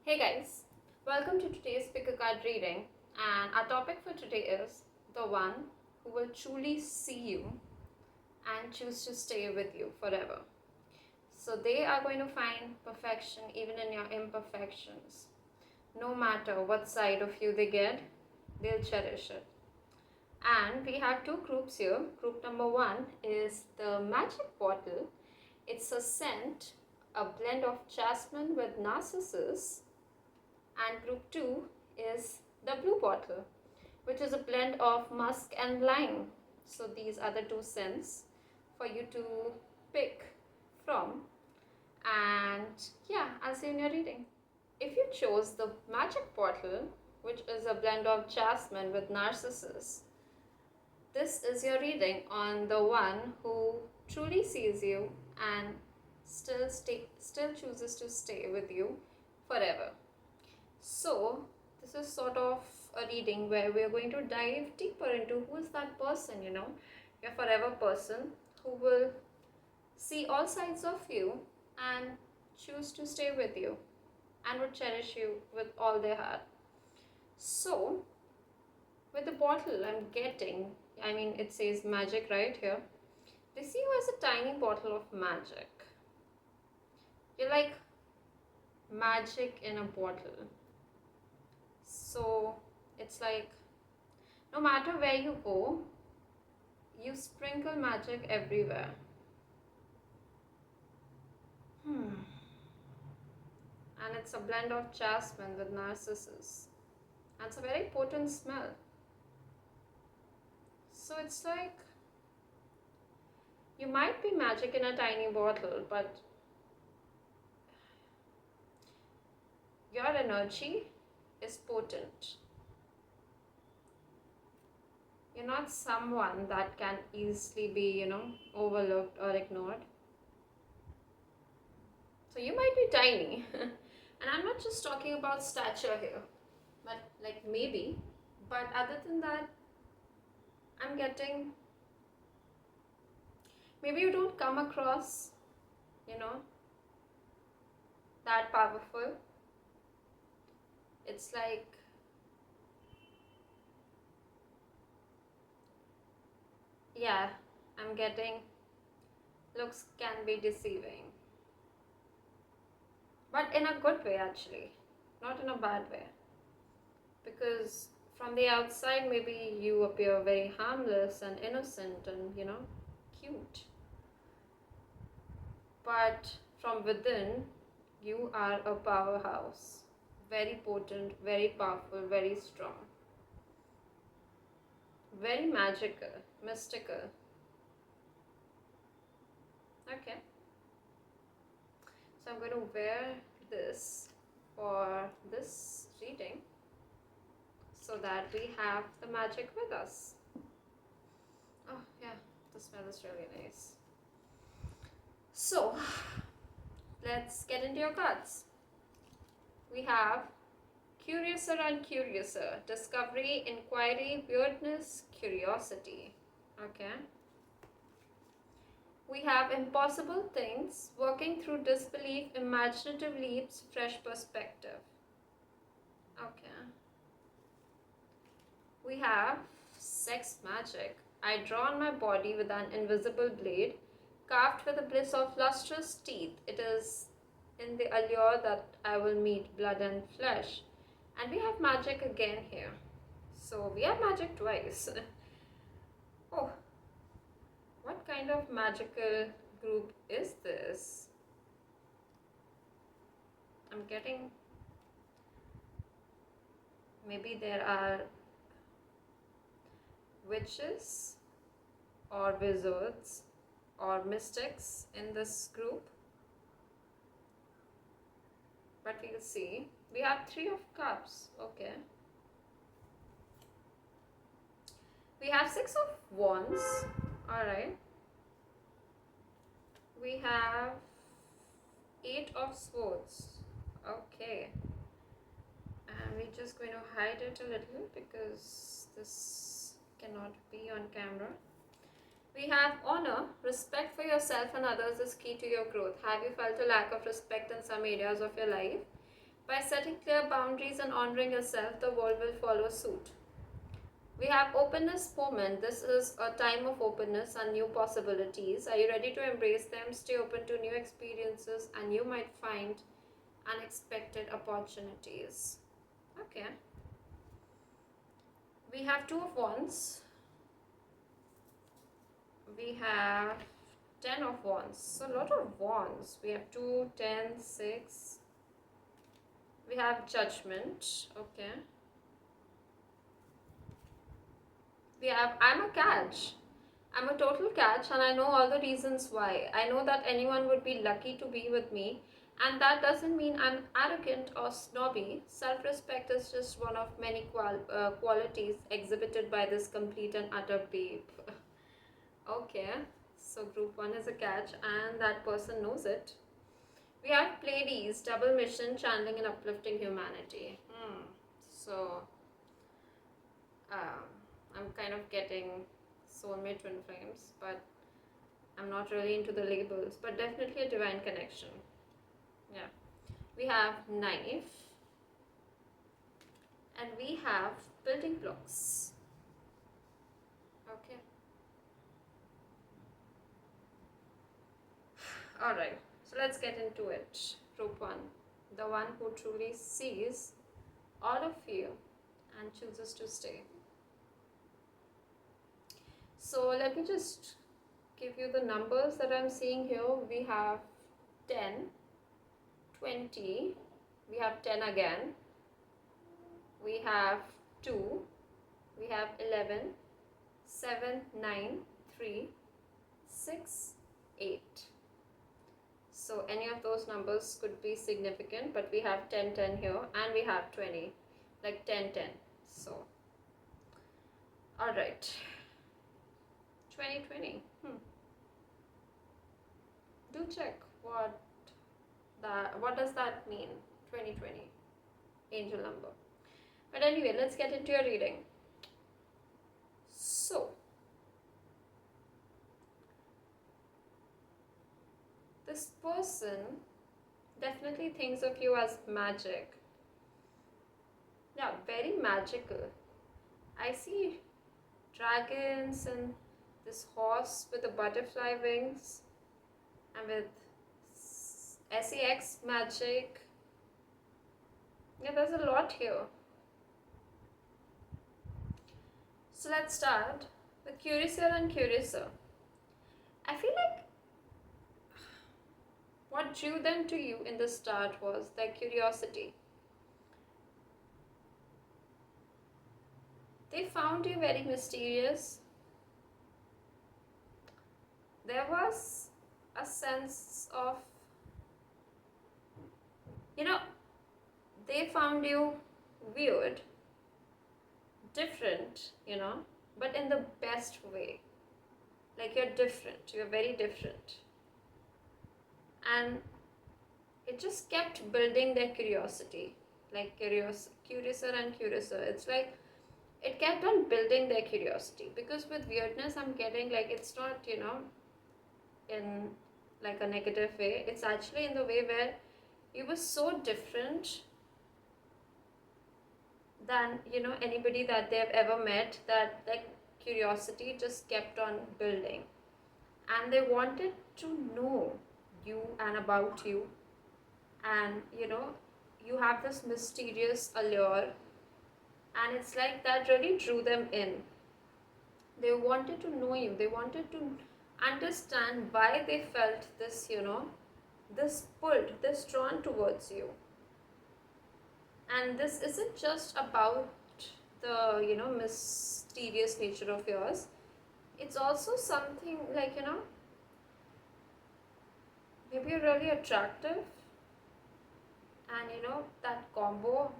Hey guys, welcome to today's pick a card reading, and our topic for today is the one who will truly see you and choose to stay with you forever. So they are going to find perfection even in your imperfections. No matter what side of you they get, they'll cherish it. And we have two groups here. Group number one is the magic bottle. It's a scent, a blend of jasmine with narcissus, and group 2 is the blue bottle, which is a blend of musk and lime. So these are the two scents for you to pick from. And yeah, I'll see you in your reading. If you chose the magic bottle, which is a blend of jasmine with narcissus, this is your reading on the one who truly sees you and still chooses to stay with you forever. So, this is sort of a reading where we are going to dive deeper into who is that person, your forever person who will see all sides of you and choose to stay with you and would cherish you with all their heart. So, with the bottle I'm getting, it says magic right here. They see you as a tiny bottle of magic. You're like magic in a bottle. So it's like no matter where you go, you sprinkle magic everywhere. And it's a blend of jasmine with narcissus. And it's a very potent smell. So it's like you might be magic in a tiny bottle, but your energy is potent. You're not someone that can easily be, overlooked or ignored. So you might be tiny. And I'm not just talking about stature here, but like maybe. But other than that, I'm getting maybe you don't come across, that powerful. It's like yeah, I'm getting looks can be deceiving. But in a good way actually, not in a bad way. Because from the outside maybe you appear very harmless and innocent and, cute. But from within, you are a powerhouse. Very potent, very powerful, very strong. Very magical, mystical. Okay. So I'm going to wear this for this reading so that we have the magic with us. Oh yeah, the smell is really nice. So let's get into your cards. We have Curiouser and Curiouser, Discovery, Inquiry, Weirdness, Curiosity. Okay. We have Impossible Things, Working Through Disbelief, Imaginative Leaps, Fresh Perspective. Okay. We have Sex Magic. I draw on my body with an invisible blade, carved with the bliss of lustrous teeth. It is in the allure that I will meet blood and flesh. And we have magic again here. So we have magic twice. Oh, what kind of magical group is this? I'm getting maybe there are witches or wizards or mystics in this group. But we'll see. We have Three of Cups. Okay. We have Six of Wands. Alright. We have Eight of Swords. Okay. And we're just going to hide it a little because this cannot be on camera. We have Honor. Respect for yourself and others is key to your growth. Have you felt a lack of respect in some areas of your life? By setting clear boundaries and honoring yourself, the world will follow suit. We have openness moment. This is a time of openness and new possibilities. Are you ready to embrace them? Stay open to new experiences and you might find unexpected opportunities. Okay. We have two of wands. We have 10 of wands. So a lot of wands. We have 2, 10, 6. We have judgment. Okay. We have I'm a catch. I'm a total catch and I know all the reasons why. I know that anyone would be lucky to be with me, and that doesn't mean I'm arrogant or snobby. Self-respect is just one of many qualities exhibited by this complete and utter babe. Okay, so group 1 is a catch and that person knows it. We have Pleiades, double mission, channeling and uplifting humanity. So, um, I'm kind of getting soulmate twin flames, but I'm not really into the labels, but definitely a divine connection. Yeah. We have knife and we have building blocks. Okay. Alright, so let's get into it. Group 1, the one who truly sees all of you and chooses to stay. So let me just give you the numbers that I'm seeing here. We have 10, 20, we have 10 again, we have 2, we have 11, 7, 9, 3, 6, 8. So any of those numbers could be significant, but we have 10, 10 here and we have 20, like 10, 10. So, alright, 2020. Do check what does that mean, 2020, angel number. But anyway, let's get into your reading. So, this person definitely thinks of you as magic. Yeah, very magical. I see dragons and this horse with the butterfly wings and with sex magic. Yeah, there's a lot here. So let's start with Curiouser and Curiouser. I feel like what drew them to you in the start was their curiosity. They found you very mysterious. There was a sense of, they found you weird, different, but in the best way. Like you're different, you're very different. And it just kept building their curiosity, like curiouser and curiouser. It's like it kept on building their curiosity, because with weirdness I'm getting like it's not, in like a negative way. It's actually in the way where you were so different than anybody that they've ever met, that like curiosity just kept on building and they wanted to know you and about you. And you have this mysterious allure, and it's like that really drew them in. They wanted to know you, they wanted to understand why they felt this, this pulled, this drawn towards you. And this isn't just about the mysterious nature of yours. It's also something like maybe you're really attractive, and that combo,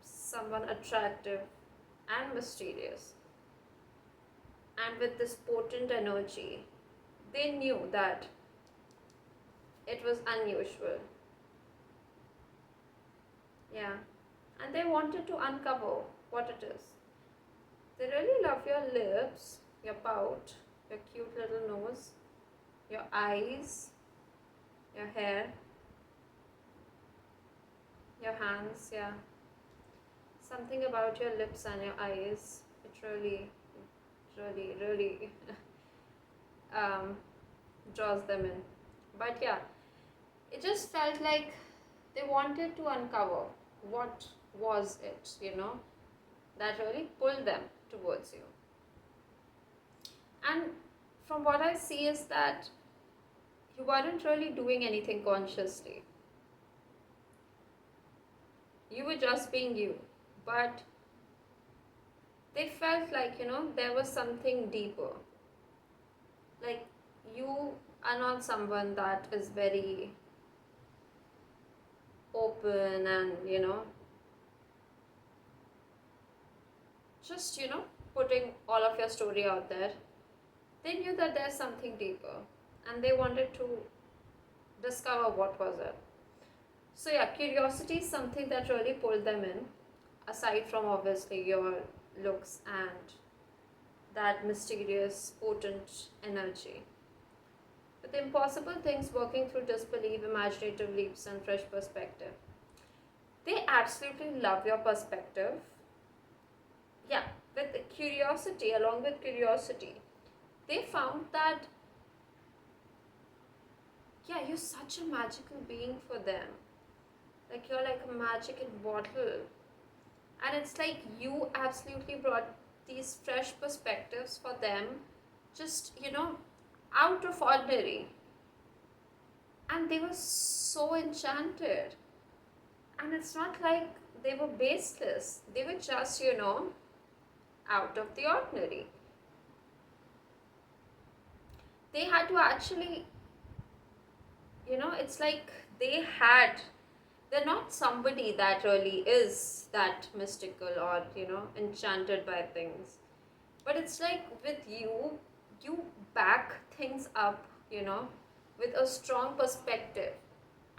someone attractive and mysterious and with this potent energy, they knew that it was unusual. Yeah, and they wanted to uncover what it is. They really love your lips, your pout, your cute little nose, your eyes, your hair. Your hands, yeah. Something about your lips and your eyes. It really, really um, draws them in. But yeah, it just felt like they wanted to uncover what was it, that really pulled them towards you. And from what I see is that you weren't really doing anything consciously. You were just being you. But they felt like, there was something deeper. Like, you are not someone that is very open and, just, putting all of your story out there. They knew that there's something deeper and they wanted to discover what was it. So yeah, curiosity is something that really pulled them in, aside from obviously your looks and that mysterious, potent energy. With impossible things working through disbelief, imaginative leaps, and fresh perspective. They absolutely love your perspective. Yeah, with curiosity, along with curiosity, they found that, yeah, you're such a magical being for them. Like, you're like a magic in bottle. And it's like you absolutely brought these fresh perspectives for them, just, out of ordinary. And they were so enchanted. And it's not like they were baseless, they were just, out of the ordinary. They had to actually, it's like they're not somebody that really is that mystical or, enchanted by things. But it's like with you, you back things up, with a strong perspective.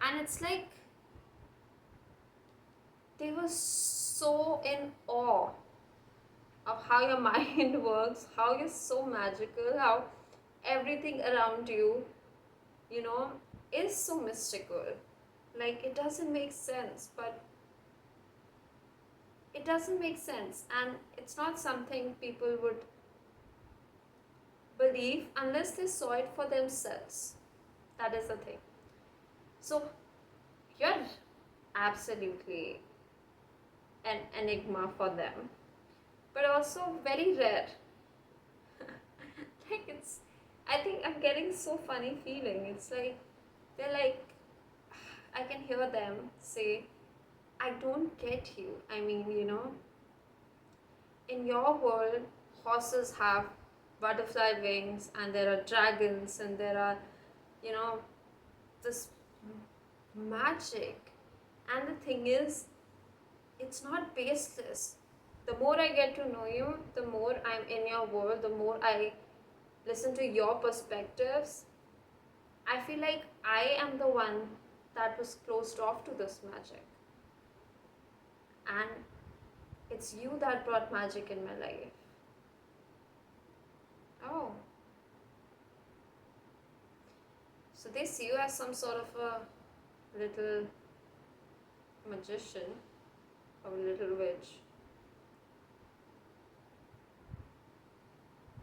And it's like they were so in awe of how your mind works, how you're so magical, how everything around you, you know, is so mystical. Like, it doesn't make sense, but it doesn't make sense. And it's not something people would believe unless they saw it for themselves. That is the thing. So, you're absolutely an enigma for them, but also very rare. Like, I think I'm getting so funny feeling. It's like, they're like, I can hear them say, I don't get you. I mean, in your world, horses have butterfly wings, and there are dragons, and there are, you know, this magic. And the thing is, it's not baseless. The more I get to know you, the more I'm in your world, the more I listen to your perspectives, I feel like I am the one that was closed off to this magic. And it's you that brought magic in my life. Oh. So they see you as some sort of a little magician or a little witch.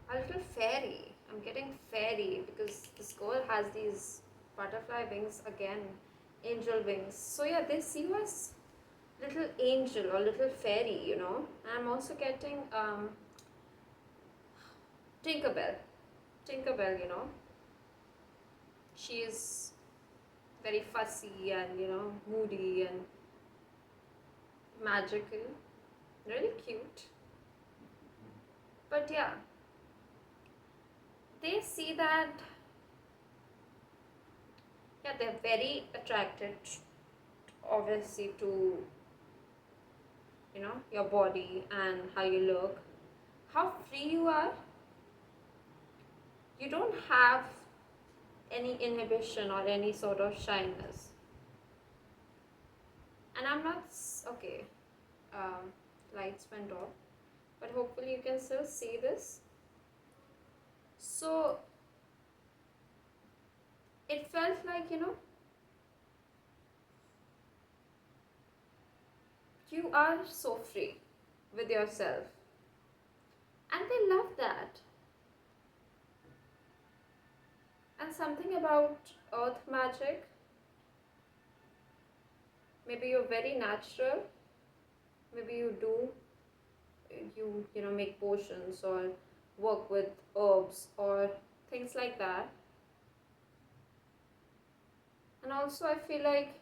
A little fairy. I'm getting fairy because this girl has these butterfly wings again, angel wings. So yeah, they see you as little angel or little fairy, And I'm also getting Tinkerbell. Tinkerbell, She is very fussy and, moody and magical. Really cute. But yeah, they see that, yeah, they're very attracted, obviously, to, your body and how you look, how free you are. You don't have any inhibition or any sort of shyness. And I'm not, okay, lights went off, but hopefully you can still see this. So it felt like, you are so free with yourself, and they love that. And something about earth magic, maybe you're very natural, maybe you make potions or work with herbs or things like that. And also I feel like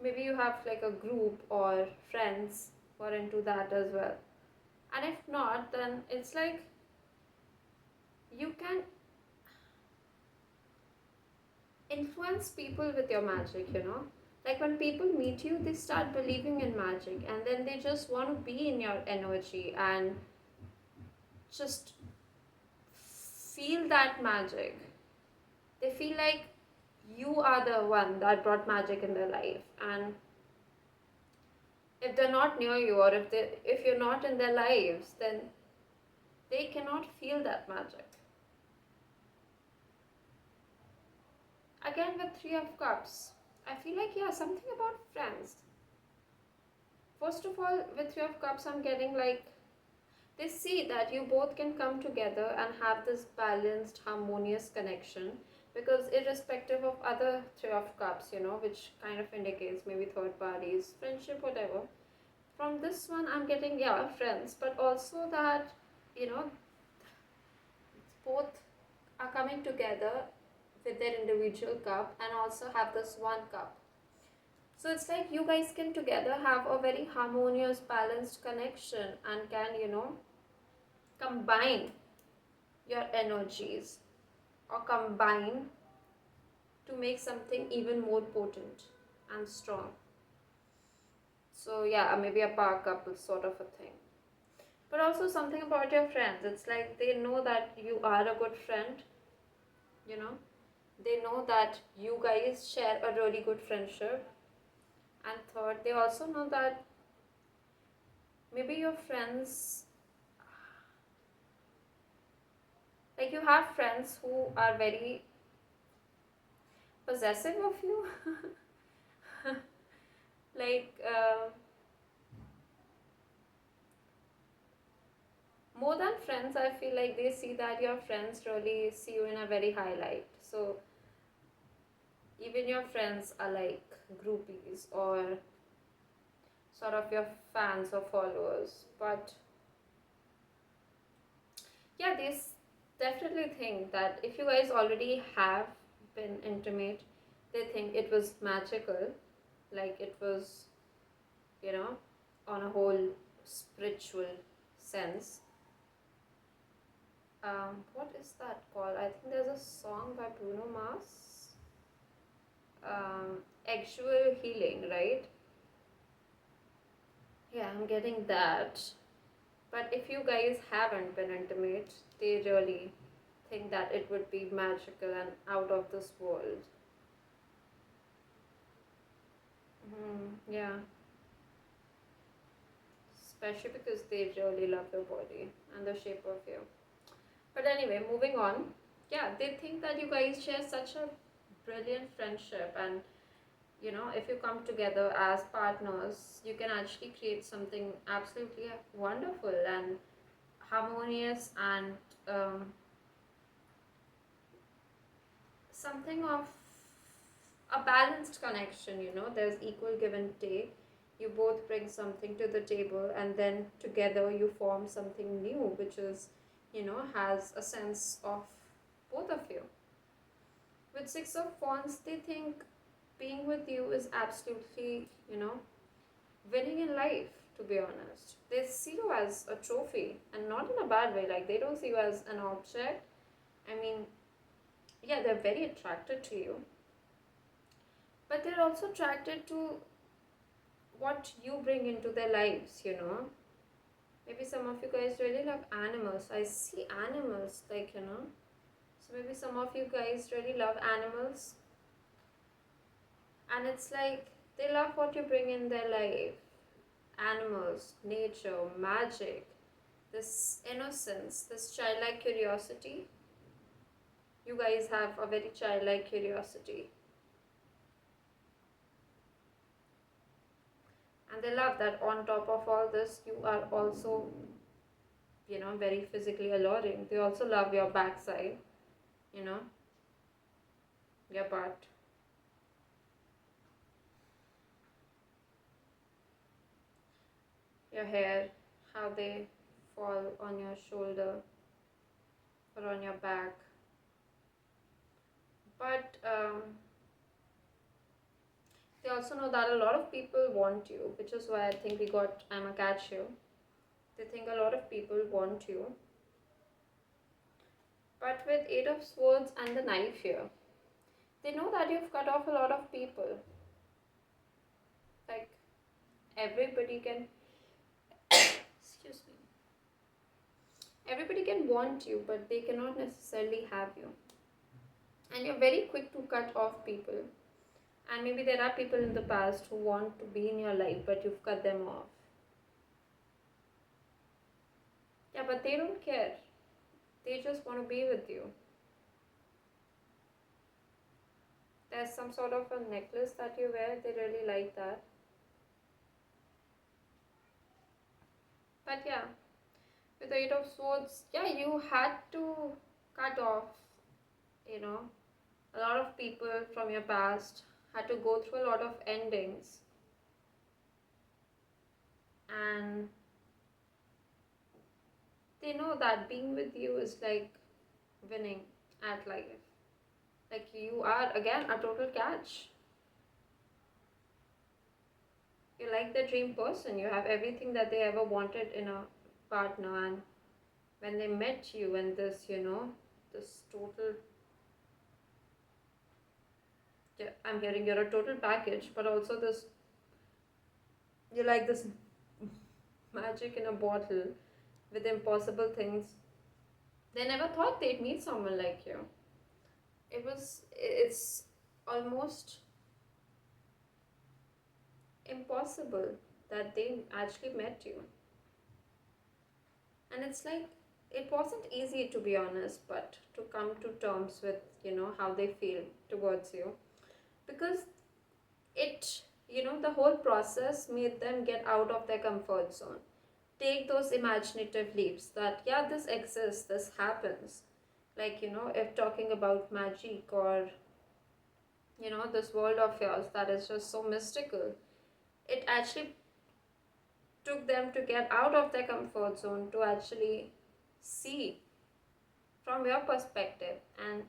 maybe you have like a group or friends who are into that as well. And if not, then it's like you can influence people with your magic. Like when people meet you, they start believing in magic, and then they just want to be in your energy and just feel that magic. They feel like you are the one that brought magic in their life. And if they're not near you, or if you're not in their lives, then they cannot feel that magic. Again, with Three of Cups, I feel like, yeah, something about friends. First of all, with Three of Cups, I'm getting like they see that you both can come together and have this balanced, harmonious connection. Because irrespective of other Three of Cups, which kind of indicates maybe third parties, friendship, whatever. From this one, I'm getting, yeah, friends, but also that, you know, both are coming together with their individual cup and also have this one cup. So it's like you guys can together have a very harmonious, balanced connection and can combine your energies or combine to make something even more potent and strong. So yeah, maybe a power couple sort of a thing. But also something about your friends. It's like they know that you are a good friend, you know. They know that you guys share a really good friendship. And third, they also know that maybe your friends, like you have friends who are very possessive of you. like, more than friends, I feel like they see that your friends really see you in a very high light. So, even your friends are like groupies or sort of your fans or followers. But yeah, they definitely think that if you guys already have been intimate, they think it was magical, like it was, you know, on a whole spiritual sense. What is that called? I think there's a song by Bruno Mars. Actual healing, right? Yeah, I'm getting that. But if you guys haven't been intimate, they really think that it would be magical and out of this world. Yeah, especially because they really love your body and the shape of you. But anyway, moving on. Yeah, they think that you guys share such a brilliant friendship, and if you come together as partners, you can actually create something absolutely wonderful and harmonious and something of a balanced connection. There's equal give and take. You both bring something to the table, and then together you form something new, which has a sense of both of you. With Six of Wands, they think being with you is absolutely winning in life, to be honest. They see you as a trophy, and not in a bad way. Like, they don't see you as an object. I mean, yeah, they're very attracted to you, but they're also attracted to what you bring into their lives. Maybe some of you guys really love animals. I see animals, like. So maybe some of you guys really love animals, and it's like they love what you bring in their life. Animals, nature, magic, this innocence, this childlike curiosity. You guys have a very childlike curiosity. And they love that on top of all this, you are also, very physically alluring. They also love your backside, you know, your butt, your hair, how they fall on your shoulder or on your back. But they also know that a lot of people want you, which is why I think we got I'm a catch here. They think a lot of people want you. But with Eight of Swords and the knife here, they know that you've cut off a lot of people. Like, everybody can, excuse me, everybody can want you, but they cannot necessarily have you. And you're very quick to cut off people. And maybe there are people in the past who want to be in your life, but you've cut them off. Yeah, but they don't care. They just want to be with you. There's some sort of a necklace that you wear, they really like that. But yeah, with the Eight of Swords, yeah, you had to cut off, you know, a lot of people from your past, had to go through a lot of endings. And they know that being with you is like winning at life. Like, you are again a total catch. You're like the dream person. You have everything that they ever wanted in a partner. And when they met you, and this, this total, yeah, I'm hearing you're a total package, but also this, you're like this magic in a bottle with impossible things. They never thought they'd meet someone like you. It's almost impossible that they actually met you. And it's like, it wasn't easy, to be honest, but to come to terms with, how they feel towards you. Because it, the whole process made them get out of their comfort zone. Take those imaginative leaps that, yeah, this exists, this happens. Like, if talking about magic, or, this world of yours that is just so mystical, it actually took them to get out of their comfort zone to actually see from your perspective. And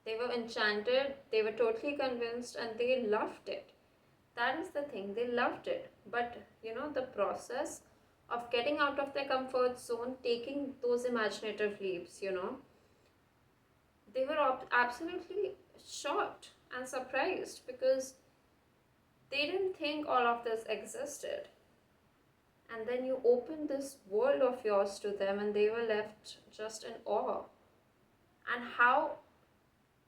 they were enchanted, they were totally convinced, and they loved it. That is the thing, they loved it. But the process of getting out of their comfort zone, taking those imaginative leaps, they were absolutely shocked and surprised, because they didn't think all of this existed. And then you open this world of yours to them, and they were left just in awe. And how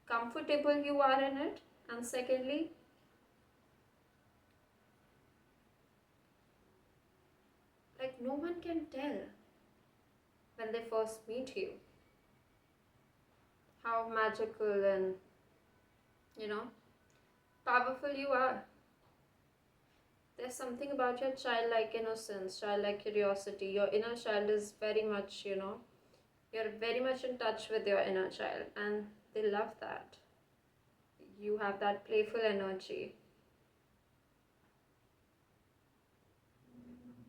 comfortable you are in it. And secondly, like, no one can tell when they first meet you how magical and, you know, powerful you are. There's something about your childlike innocence, childlike curiosity. Your inner child is very much, you're very much in touch with your inner child, and they love that. You have that playful energy.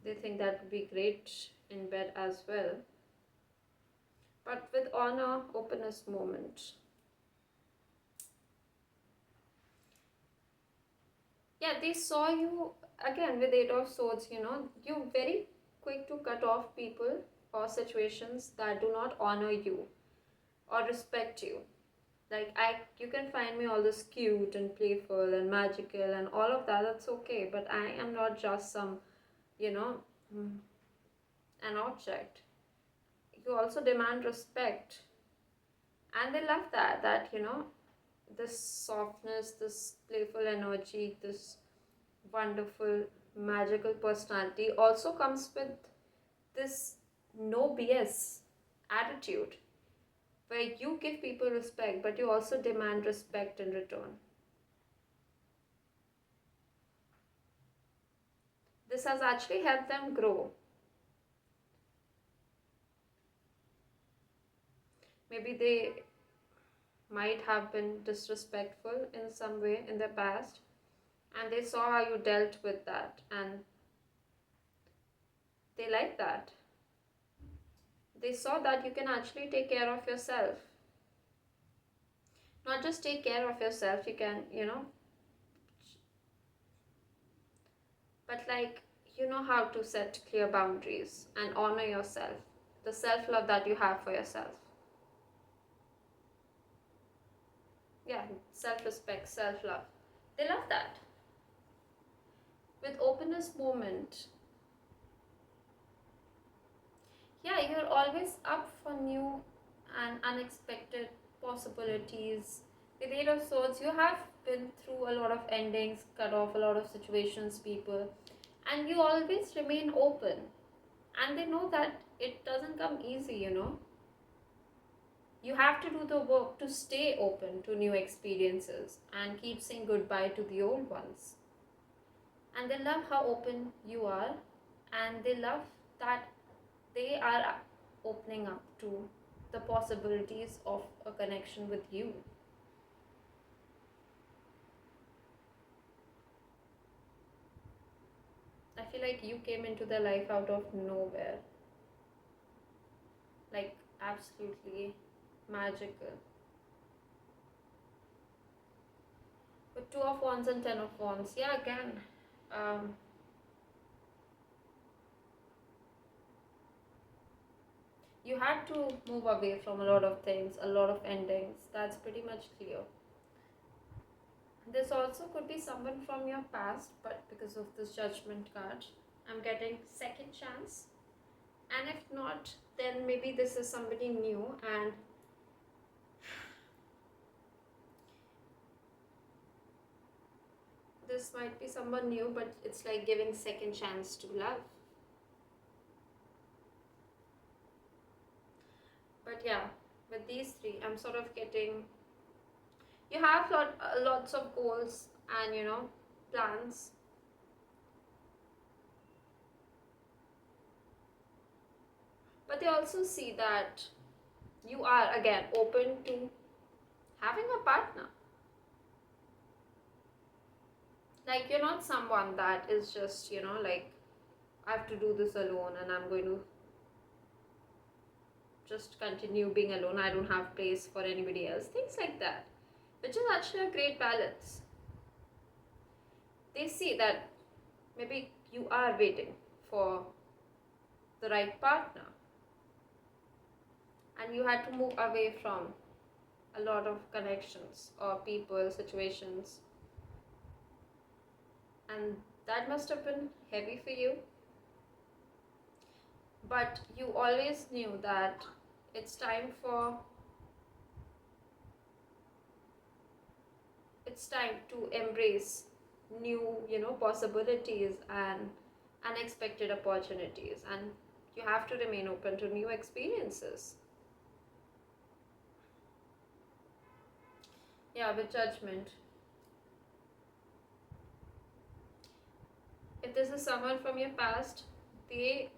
They think that would be great in bed as well. But with honor, openness moment. Yeah, they saw you again with Eight of Swords, you're very quick to cut off people or situations that do not honor you or respect you. Like, you can find me all this cute and playful and magical and all of that, that's okay, but I am not just some, you know, mm, an object. You also demand respect. And they love that, this softness, this playful energy, this wonderful, magical personality also comes with this no BS attitude, where you give people respect, but you also demand respect in return. This has actually helped them grow. Maybe they might have been disrespectful in some way in their past, and they saw how you dealt with that, and they like that. They saw that you can actually take care of yourself. Not just take care of yourself, you can, but like, you know how to set clear boundaries and honor yourself, the self love that you have for yourself. Yeah, self respect, self love. They love that. With openness moment, yeah, you're always up for new and unexpected possibilities. With Eight of Swords, you have been through a lot of endings, cut off a lot of situations, people, and you always remain open. And they know that it doesn't come easy. You have to do the work to stay open to new experiences and keep saying goodbye to the old ones. And they love how open you are, and they love that they are opening up to the possibilities of a connection with you. I feel like you came into their life out of nowhere. Like, absolutely magical. With Two of Wands and Ten of Wands, yeah, again, um, you had to move away from a lot of things, a lot of endings. That's pretty much clear. This also could be someone from your past, but because of this Judgment card, I'm getting second chance. And if not, then maybe this is somebody new, and this might be someone new, but it's like giving second chance to love. But yeah, with these three, I'm sort of getting, you have lots of goals and plans, but they also see that you are again open to having a partner. Like, you're not someone that is just like, I have to do this alone and I'm going to just continue being alone, I don't have place for anybody else, things like that, which is actually a great balance. They see that maybe you are waiting for the right partner, and you had to move away from a lot of connections or people, situations, and that must have been heavy for you. But you always knew that it's time for it's time to embrace new possibilities and unexpected opportunities, and you have to remain open to new experiences. Yeah, with Judgment, if this is someone from your past, they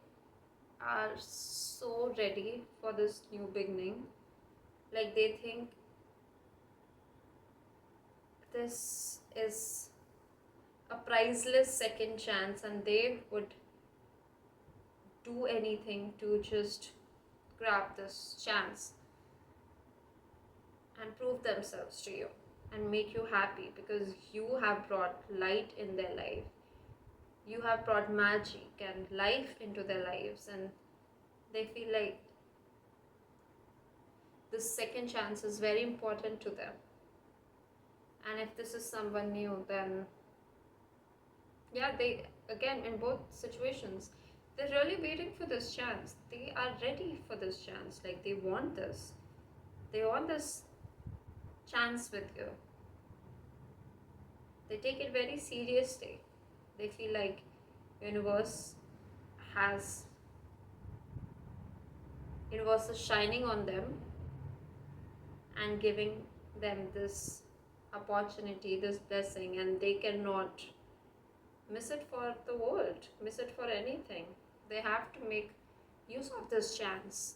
are so ready for this new beginning. Like, they think this is a priceless second chance, and they would do anything to just grab this chance and prove themselves to you and make you happy, because you have brought light in their life. You have brought magic and life into their lives, and they feel like this second chance is very important to them. And if this is someone new, then yeah, they, again, in both situations, they're really waiting for this chance. They are ready for this chance. Like, they want this. They want this chance with you. They take it very seriously. They feel like universe has universe is shining on them and giving them this opportunity, this blessing, and they cannot miss it for the world, miss it for anything. They have to make use of this chance.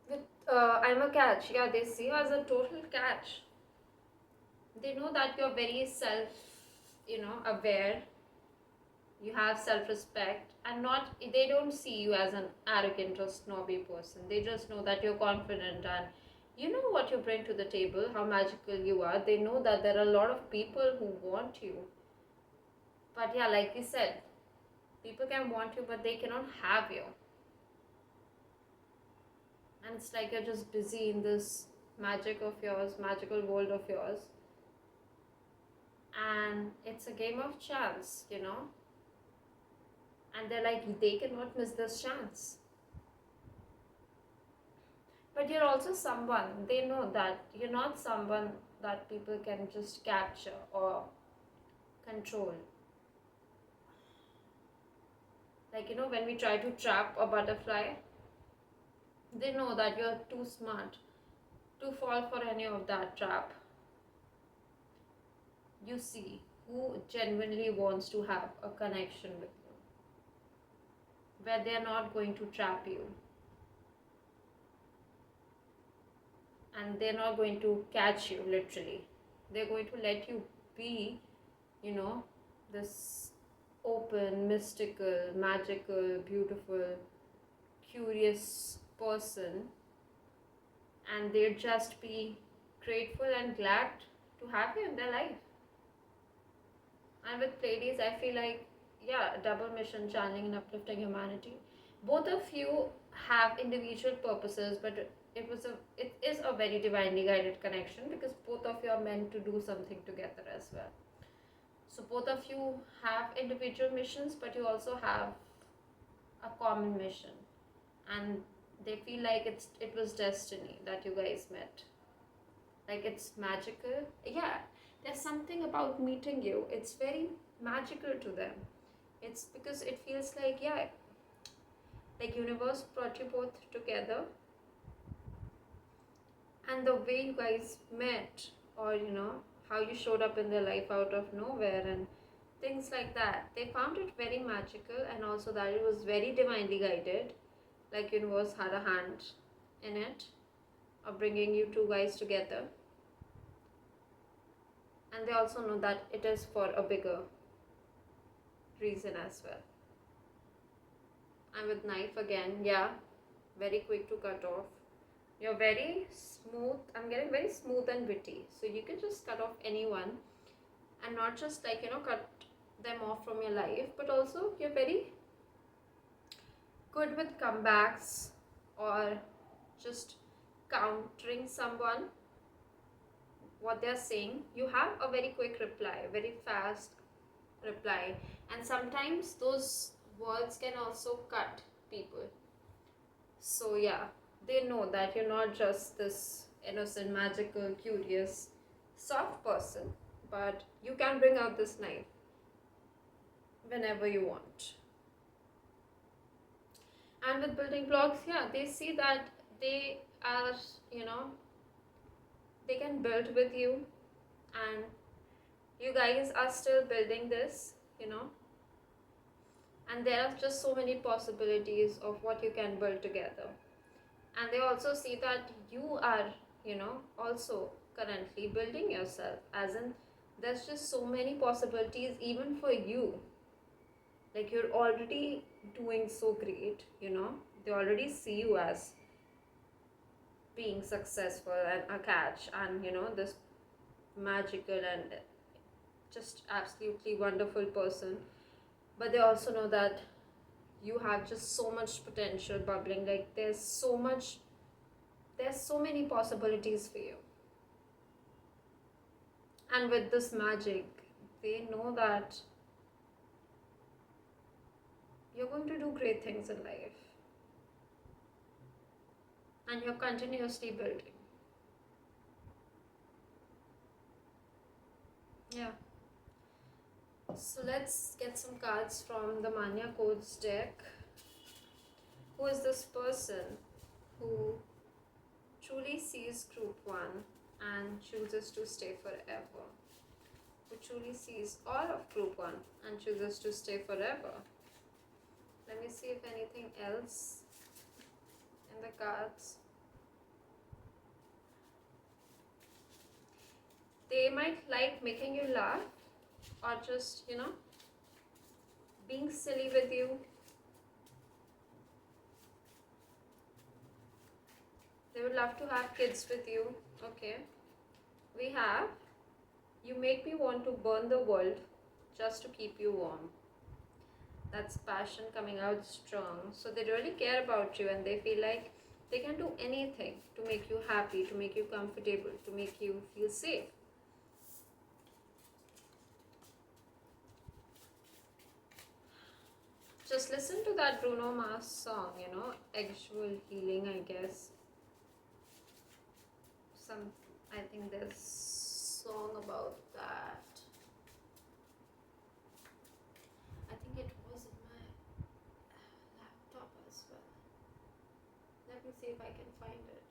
With I'm a catch, yeah, they see you as a total catch. They know that you're very self, aware. You have self-respect, and not they don't see you as an arrogant or snobby person. They just know that you're confident and you know what you bring to the table, how magical you are. They know that there are a lot of people who want you. But yeah, like we said, people can want you, but they cannot have you. And it's like you're just busy in this magic of yours, magical world of yours. And it's a game of chance, And they're like, they cannot miss this chance. But you're also someone, they know that you're not someone that people can just capture or control. Like, when we try to trap a butterfly, they know that you're too smart to fall for any of that trap. You see who genuinely wants to have a connection with you, where they're not going to trap you. And they're not going to catch you literally. They're going to let you be, this open, mystical, magical, beautiful, curious person, and they'll just be grateful and glad to have you in their life. And with Pleiades, I feel like, yeah, double mission, channeling and uplifting humanity. Both of you have individual purposes, but it is a very divinely guided connection because both of you are meant to do something together as well. So both of you have individual missions, but you also have a common mission, and they feel like it was destiny that you guys met. Like it's magical. Yeah, there's something about meeting you. It's very magical to them. It's because it feels like, yeah, like universe brought you both together, and the way you guys met, or how you showed up in their life out of nowhere and things like that, they found it very magical, and also that it was very divinely guided, like universe had a hand in it of bringing you two guys together. And they also know that it is for a bigger reason as well. And with knife again, yeah, very quick to cut off. You're very smooth. I'm getting very smooth and witty. So you can just cut off anyone, and not just like, cut them off from your life, but also you're very good with comebacks or just countering someone, what they're saying. You have a very quick reply, very fast reply, and sometimes those words can also cut people. So yeah, they know that you're not just this innocent, magical, curious, soft person, but you can bring out this knife whenever you want. And with building blocks, yeah, they see that they are, they can build with you, and you guys are still building this, and there are just so many possibilities of what you can build together. And they also see that you are, also currently building yourself, as in there's just so many possibilities even for you. Like you're already doing so great, they already see you as being successful and a catch, and this magical and just absolutely wonderful person. But they also know that you have just so much potential bubbling. Like there's so many possibilities for you. And with this magic, they know that you're going to do great things in life, and you're continuously building. Yeah. So let's get some cards from the Manya Codes deck. Who is this person who truly sees group 1? and chooses to stay forever. Who truly sees all of group 1 and chooses to stay forever. Let me see if anything else in the cards. They might like making you laugh or just, being silly with you. They would love to have kids with you. Okay. We have, you make me want to burn the world just to keep you warm. That's passion coming out strong. So they really care about you and they feel like they can do anything to make you happy, to make you comfortable, to make you feel safe. Just listen to that Bruno Mars song, Actual Healing, I guess. I think there's song about that. I think it was in my laptop as well. Let me see if I can find it.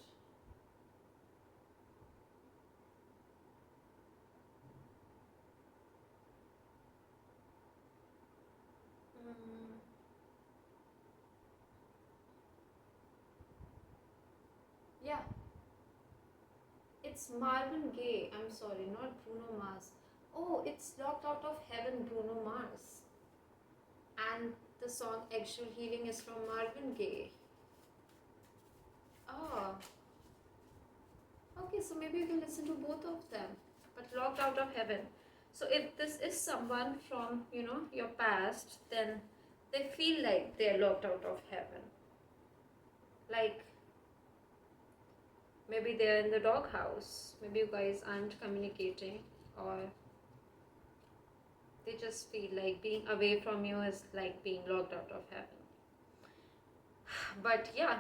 Yeah, it's Marvin Gaye. I'm sorry, not Bruno Mars. Oh, it's Locked Out of Heaven, Bruno Mars. And the song Actual Healing is from Marvin Gaye. Oh, okay, so maybe you can listen to both of them. But Locked Out of Heaven. So if this is someone from, your past, then they feel like they're locked out of heaven. Like, maybe they're in the doghouse. Maybe you guys aren't communicating, or they just feel like being away from you is like being locked out of heaven. But yeah,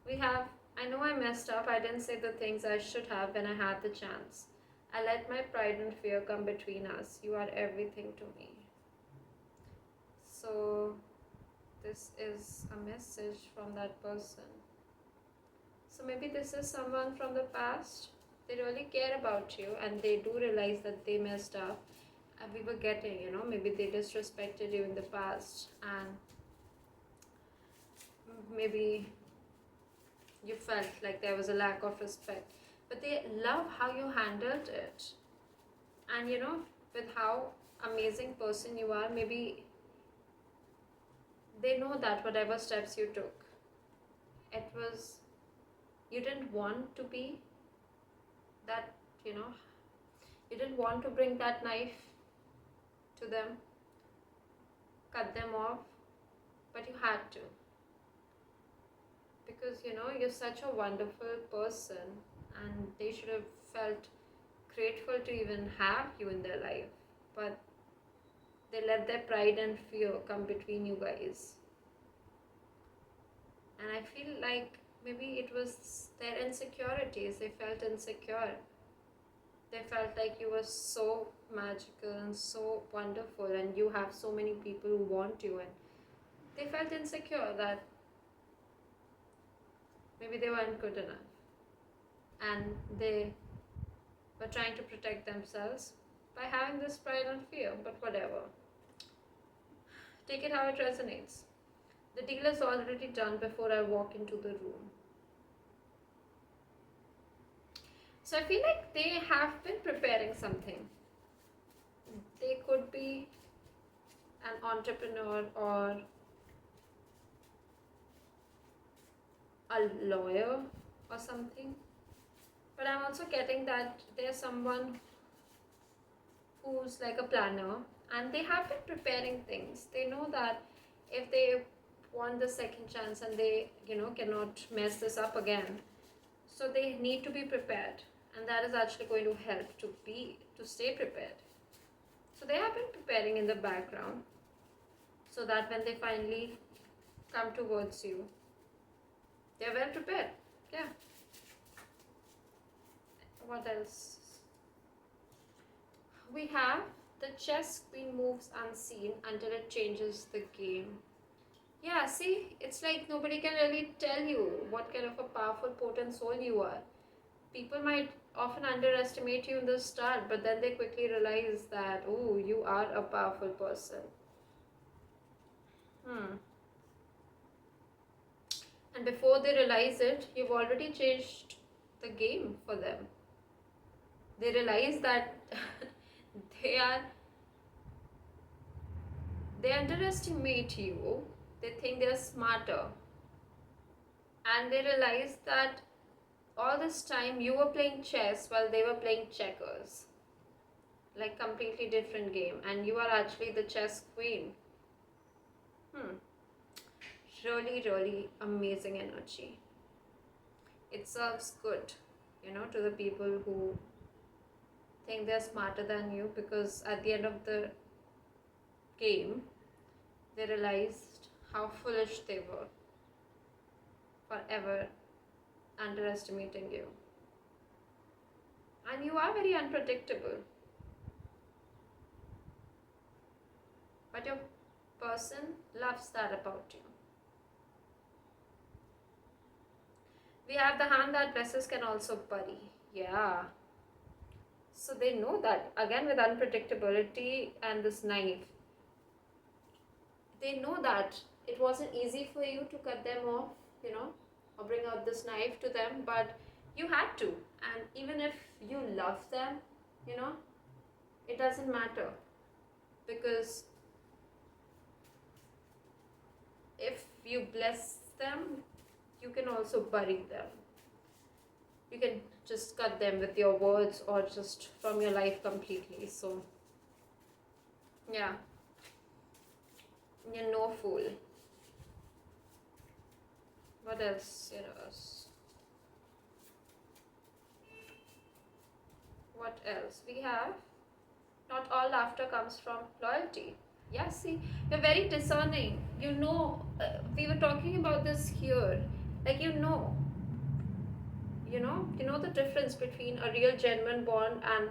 we have, I know I messed up. I didn't say the things I should have when I had the chance. I let my pride and fear come between us. You are everything to me. So this is a message from that person. So maybe this is someone from the past. They really care about you and they do realize that they messed up. And we were getting, maybe they disrespected you in the past and maybe you felt like there was a lack of respect. But they love how you handled it. And with how amazing person you are, maybe they know that whatever steps you took, it was, you didn't want to be that, you didn't want to bring that knife to them, cut them off, but you had to. Because, you're such a wonderful person and they should have felt grateful to even have you in their life. But they let their pride and fear come between you guys. And I feel like maybe it was their insecurities. They felt insecure. They felt like you were so magical and so wonderful and you have so many people who want you, and they felt insecure that maybe they weren't good enough and they were trying to protect themselves by having this pride and fear. But whatever, take it how it resonates. The deal is already done before I walk into the room. So I feel like they have been preparing something. They could be an entrepreneur or a lawyer or something. But I'm also getting that there's someone who's like a planner and they have been preparing things. They know that if they want the second chance and they, cannot mess this up again, so they need to be prepared, and that is actually going to help to stay prepared. So they have been preparing in the background so that when they finally come towards you, they're well prepared. Yeah. What else? We have the chess queen moves unseen until it changes the game. Yeah, see, it's like nobody can really tell you what kind of a powerful, potent soul you are. People might often underestimate you in the start, but then they quickly realize that, oh, you are a powerful person. Hmm. And before they realize it, you've already changed the game for them. They realize that they are they underestimate you. They think they're smarter, and they realize that all this time you were playing chess while they were playing checkers, like completely different game, and you are actually the chess queen. Hmm. Really, really amazing energy. It serves good, to the people who think they're smarter than you, because at the end of the game, they realized how foolish they were for ever underestimating you. And you are very unpredictable, but your person loves that about you. We have the hand that blesses can also bury. Yeah. So they know that, again, with unpredictability and this knife, they know that it wasn't easy for you to cut them off, or bring out this knife to them, but you had to. And even if you love them, it doesn't matter, because if you bless them, you can also bury them. You can just cut them with your words or just from your life completely. So, yeah, you're no fool. What else, universe? What else? We have, not all laughter comes from loyalty. Yeah, see, you're very discerning. We were talking about this here. Like, you know the difference between a real genuine bond and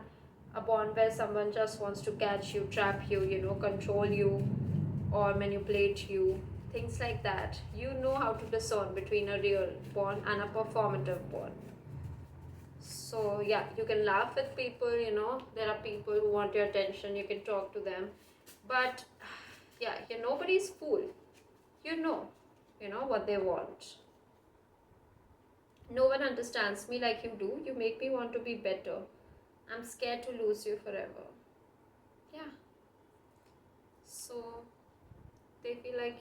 a bond where someone just wants to catch you, trap you, control you, or manipulate you, things like that. You know how to discern between a real bond and a performative bond. So yeah, you can laugh with people, there are people who want your attention, you can talk to them, but yeah, you're nobody's fool. you know what they want. No one understands me like you do. You make me want to be better. I'm scared to lose you forever. Yeah. So they feel like,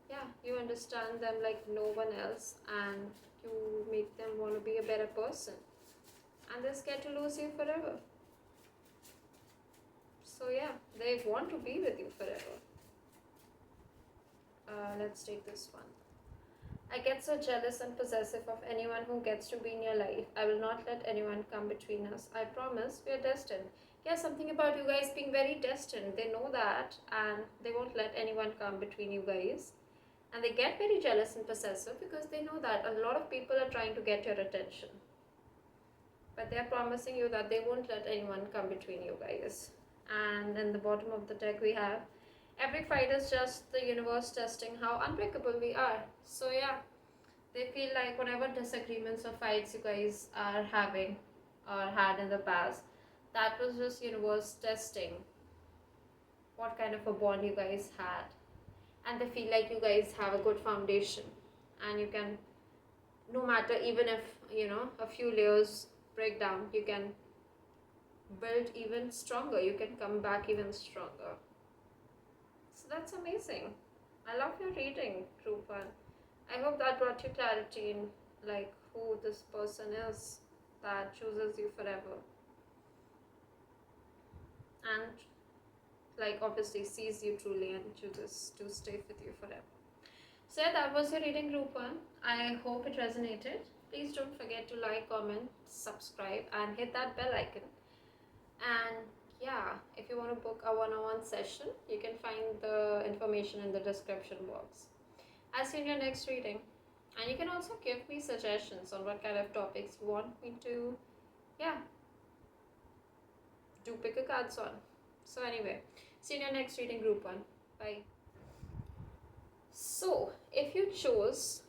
yeah, you understand them like no one else, and you make them want to be a better person. And they're scared to lose you forever. So yeah, they want to be with you forever. Let's take this one. I get so jealous and possessive of anyone who gets to be in your life. I will not let anyone come between us. I promise we are destined. Yeah, something about you guys being very destined. They know that, and they won't let anyone come between you guys. And they get very jealous and possessive because they know that a lot of people are trying to get your attention. But they are promising you that they won't let anyone come between you guys. And in the bottom of the deck we have, every fight is just the universe testing how unbreakable we are. So yeah, they feel like whatever disagreements or fights you guys are having or had in the past, that was just universe testing what kind of a bond you guys had. And they feel like you guys have a good foundation, and you can, no matter, even if a few layers break down, you can build even stronger. You can come back even stronger. So that's amazing. I love your reading, group 1. I hope that brought you clarity in like who this person is that chooses you forever, and like obviously sees you truly and chooses to stay with you forever. So yeah, that was your reading, group 1. I hope it resonated. Please don't forget to like, comment, subscribe, and hit that bell icon. And yeah, if you want to book a one-on-one session, you can find the information in the description box. I'll see you in your next reading. And you can also give me suggestions on what kind of topics you want me to, yeah, do pick a cards on. So anyway, see you in your next reading, group 1. Bye. So if you chose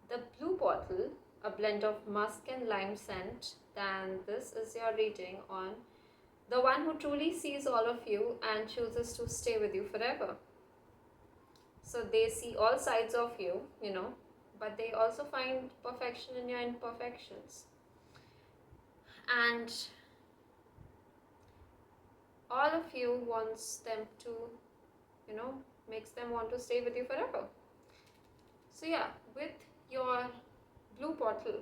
the blue bottle, a blend of musk and lime scent, then this is your reading on the one who truly sees all of you and chooses to stay with you forever. So they see all sides of you, but they also find perfection in your imperfections. And all of you wants them to, makes them want to stay with you forever. So yeah, with your blue bottle,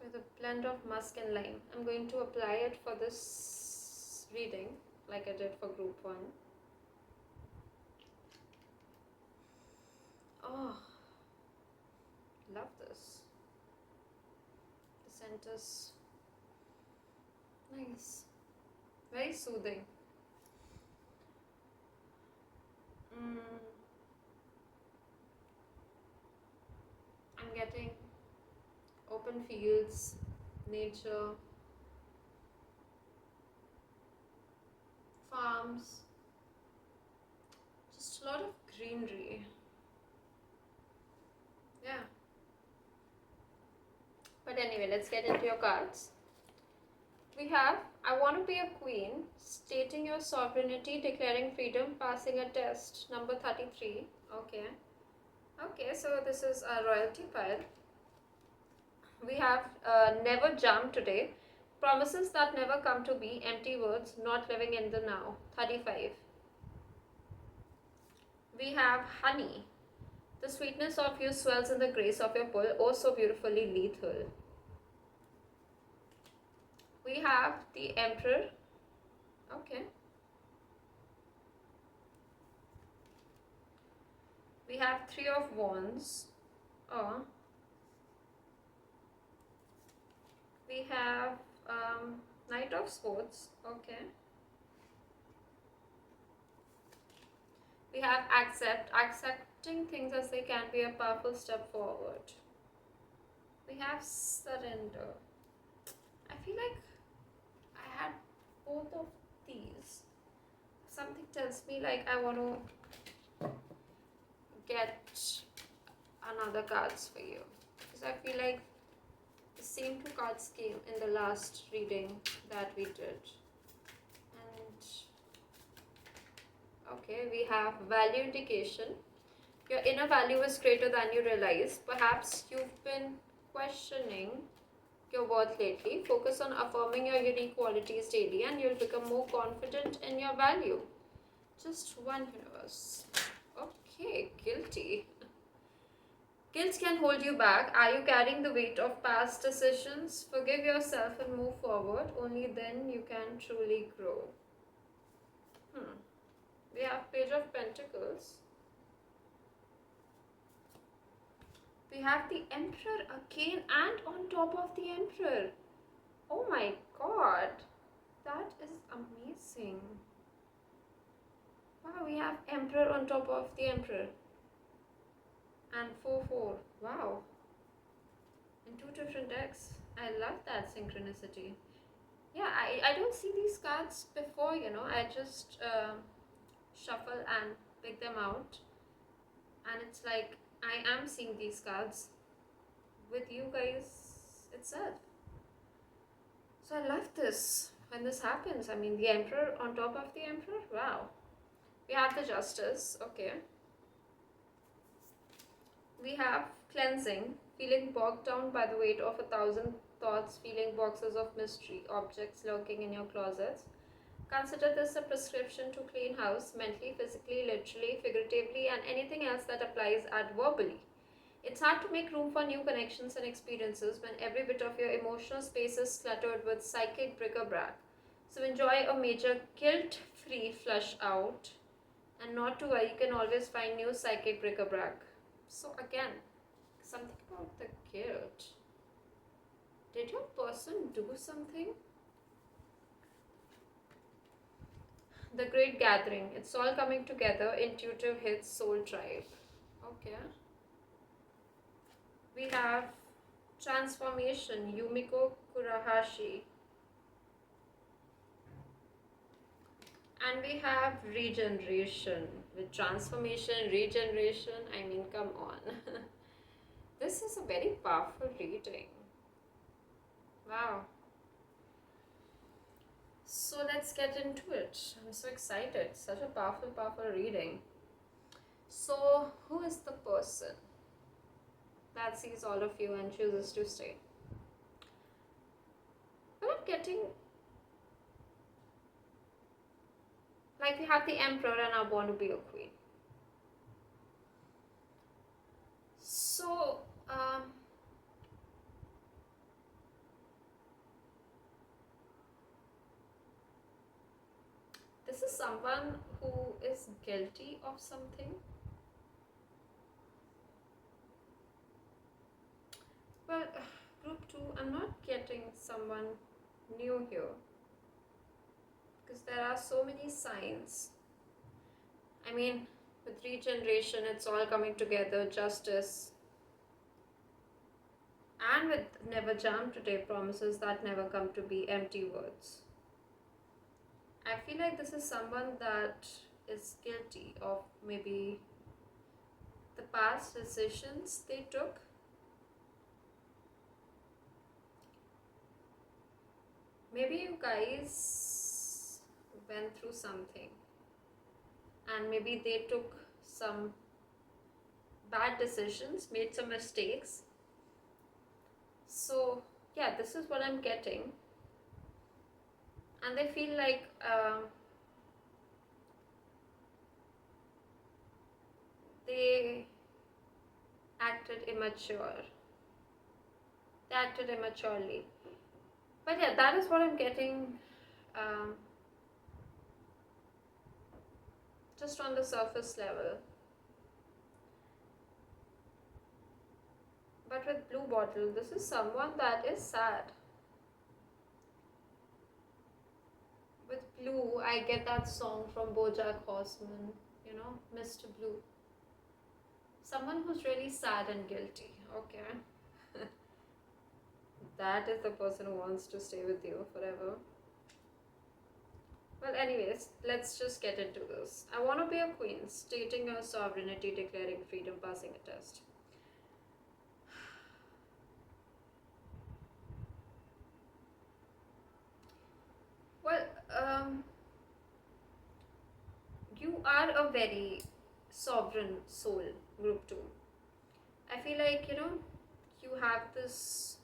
with a blend of musk and lime, I'm going to apply it for this reading like I did for group 1. Oh, love this. The scent is nice, very soothing. I'm getting open fields, nature, farms, just a lot of greenery. Yeah. But anyway, let's get into your cards. We have, I want to be a queen, stating your sovereignty, declaring freedom, passing a test, number 33. Okay, so this is a royalty pile. We have never jump today, promises that never come to be, empty words, not living in the now, 35. We have honey, the sweetness of you swells in the grace of your pull, oh so beautifully lethal. We have the emperor. Okay. We have 3 of wands. Oh. We have knight of swords. Okay. We have accepting things as they can be a powerful step forward. We have surrender. I feel like I had both of these. Something tells me like I want to get another cards for you, because I feel like the same 2 cards came in the last reading that we did. And okay, we have value indication. Your inner value is greater than you realize. Perhaps you've been questioning your worth lately. Focus on affirming your unique qualities daily and you'll become more confident in your value. Just one universe. Okay, guilty. Guilt can hold you back. Are you carrying the weight of past decisions? Forgive yourself and move forward. Only then you can truly grow. We have Page of Pentacles. We have the Emperor again and on top of the Emperor. Oh my god. That is amazing. Wow, we have Emperor on top of the Emperor. And 4-4. Wow. In 2 different decks. I love that synchronicity. Yeah, I don't see these cards before, I just shuffle and pick them out. And it's like, I am seeing these cards with you guys itself. So I love this when this happens. I mean, the Emperor on top of the Emperor. Wow. We have the Justice. Okay. We have cleansing, feeling bogged down by the weight of 1,000 thoughts, feeling boxes of mystery, objects lurking in your closets. Consider this a prescription to clean house, mentally, physically, literally, figuratively, and anything else that applies adverbally. It's hard to make room for new connections and experiences when every bit of your emotional space is cluttered with psychic bric-a-brac. So enjoy a major guilt-free flush out, and not to worry, you can always find new psychic bric-a-brac. So again, something about the guilt. Did your person do something? The Great Gathering. It's all coming together. Intuitive hits, soul tribe. Okay. We have transformation. Yumiko Kurahashi. And we have regeneration. with transformation, regeneration. I mean, come on. This is a very powerful reading. Wow. So let's get into it. I'm so excited. Such a powerful, powerful reading. So, who is the person that sees all of you and chooses to stay? Well, I'm getting like we have the emperor and are born to be a queen. So, this is someone who is guilty of something. Well, group 2, I'm not getting someone new here because there are so many signs. I mean, with regeneration, it's all coming together, justice. And with never jam today, promises that never come to be, empty words. I feel like this is someone that is guilty of maybe the past decisions they took. Maybe you guys went through something and maybe they took some bad decisions, made some mistakes. So yeah, this is what I'm getting. And they feel like they acted immature. They acted immaturely. But yeah, that is what I'm getting just on the surface level. But with blue bottle, this is someone that is sad. With blue, I get that song from BoJack Horseman, you know, Mr. Blue. Someone who's really sad and guilty. Okay. That is the person who wants to stay with you forever. Well, anyways, let's just get into this. I want to be a queen, stating your sovereignty, declaring freedom, passing a test. Well, you are a very sovereign soul, group 2. I feel like, you know, you have this.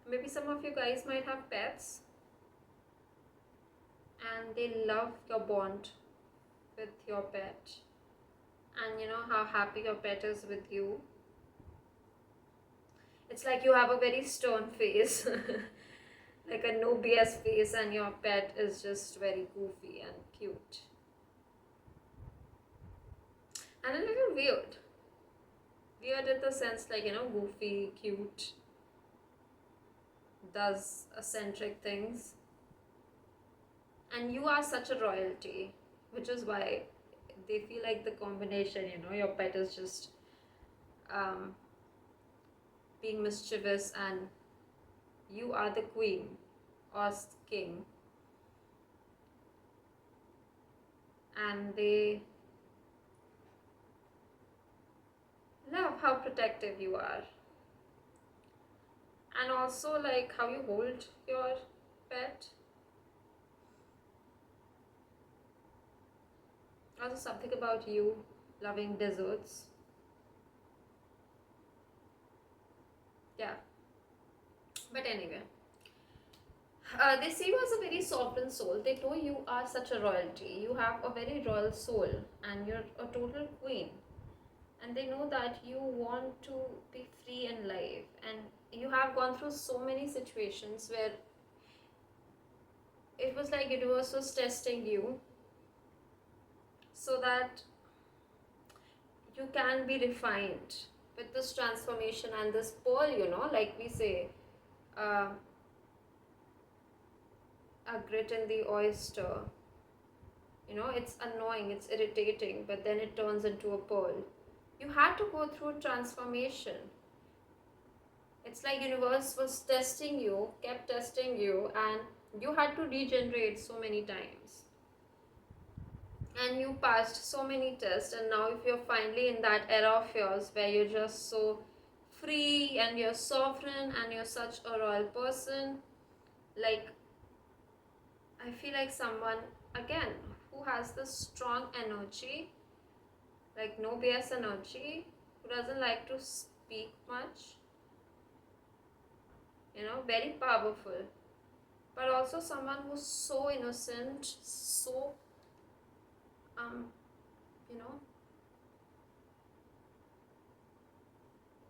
Maybe some of you guys might have pets and they love your bond with your pet, and you know how happy your pet is with you. It's like you have a very stern face, like a no BS face, and your pet is just very goofy and cute. And a little weird. Weird in the sense, like, you know, goofy, cute, does eccentric things. And you are such a royalty, which is why they feel like the combination, you know, your pet is just being mischievous and you are the queen or king. And they love how protective you are. And also like how you hold your pet. Also something about you loving desserts. Yeah. But anyway. They see you as a very sovereign soul. They know you are such a royalty. You have a very royal soul and you're a total queen. And they know that you want to be free in life. And you have gone through so many situations where it was like universe was testing you so that you can be refined with this transformation and this pearl, you know, like we say, a grit in the oyster. You know, it's annoying, it's irritating, but then it turns into a pearl. You had to go through transformation. It's like universe was testing you, kept testing you, and you had to regenerate so many times. and you passed so many tests, and now if you're finally in that era of yours where you're just so free and you're sovereign and you're such a royal person, like, I feel like someone again who has this strong energy, like no BS energy, who doesn't like to speak much, very powerful, but also someone who's so innocent, so um you know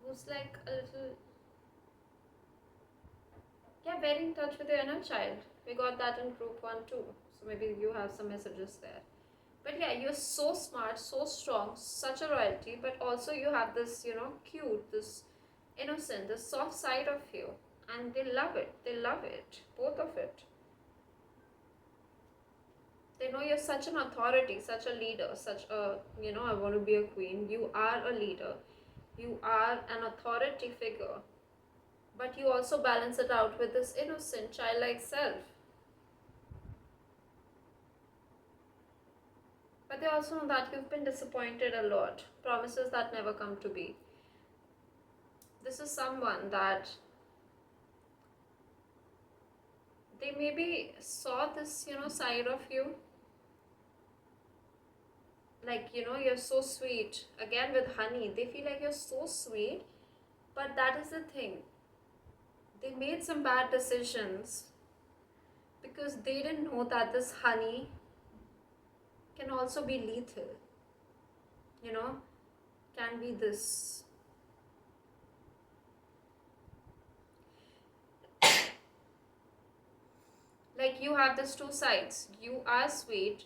who's like a little, yeah, very in touch with your inner child. We got that in group 1 too, so maybe you have some messages there. But yeah, you're so smart, so strong, such a royalty, but also you have this, cute, this innocent, this soft side of you, and they love it. They love it, both of it. They know you're such an authority, such a leader, such a, I want to be a queen. You are a leader, you are an authority figure, but you also balance it out with this innocent, childlike self. But they also know that you've been disappointed a lot, promises that never come to be. This is someone that they maybe saw this, side of you. Like, you're so sweet. Again, with honey, they feel like you're so sweet. But that is the thing. They made some bad decisions because they didn't know that this honey can also be lethal. You know, can be this. Like, you have these two sides. You are sweet,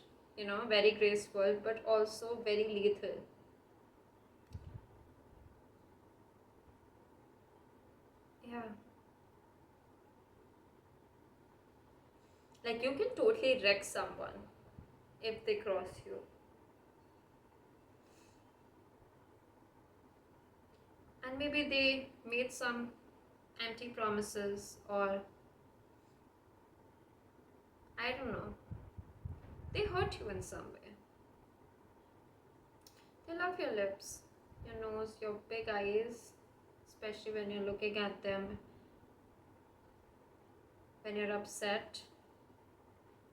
very graceful, but also very lethal. Yeah. Like, you can totally wreck someone if they cross you. And maybe they made some empty promises, or I don't know, they hurt you in some way. They love your lips, your nose, your big eyes, especially when you're looking at them, when you're upset,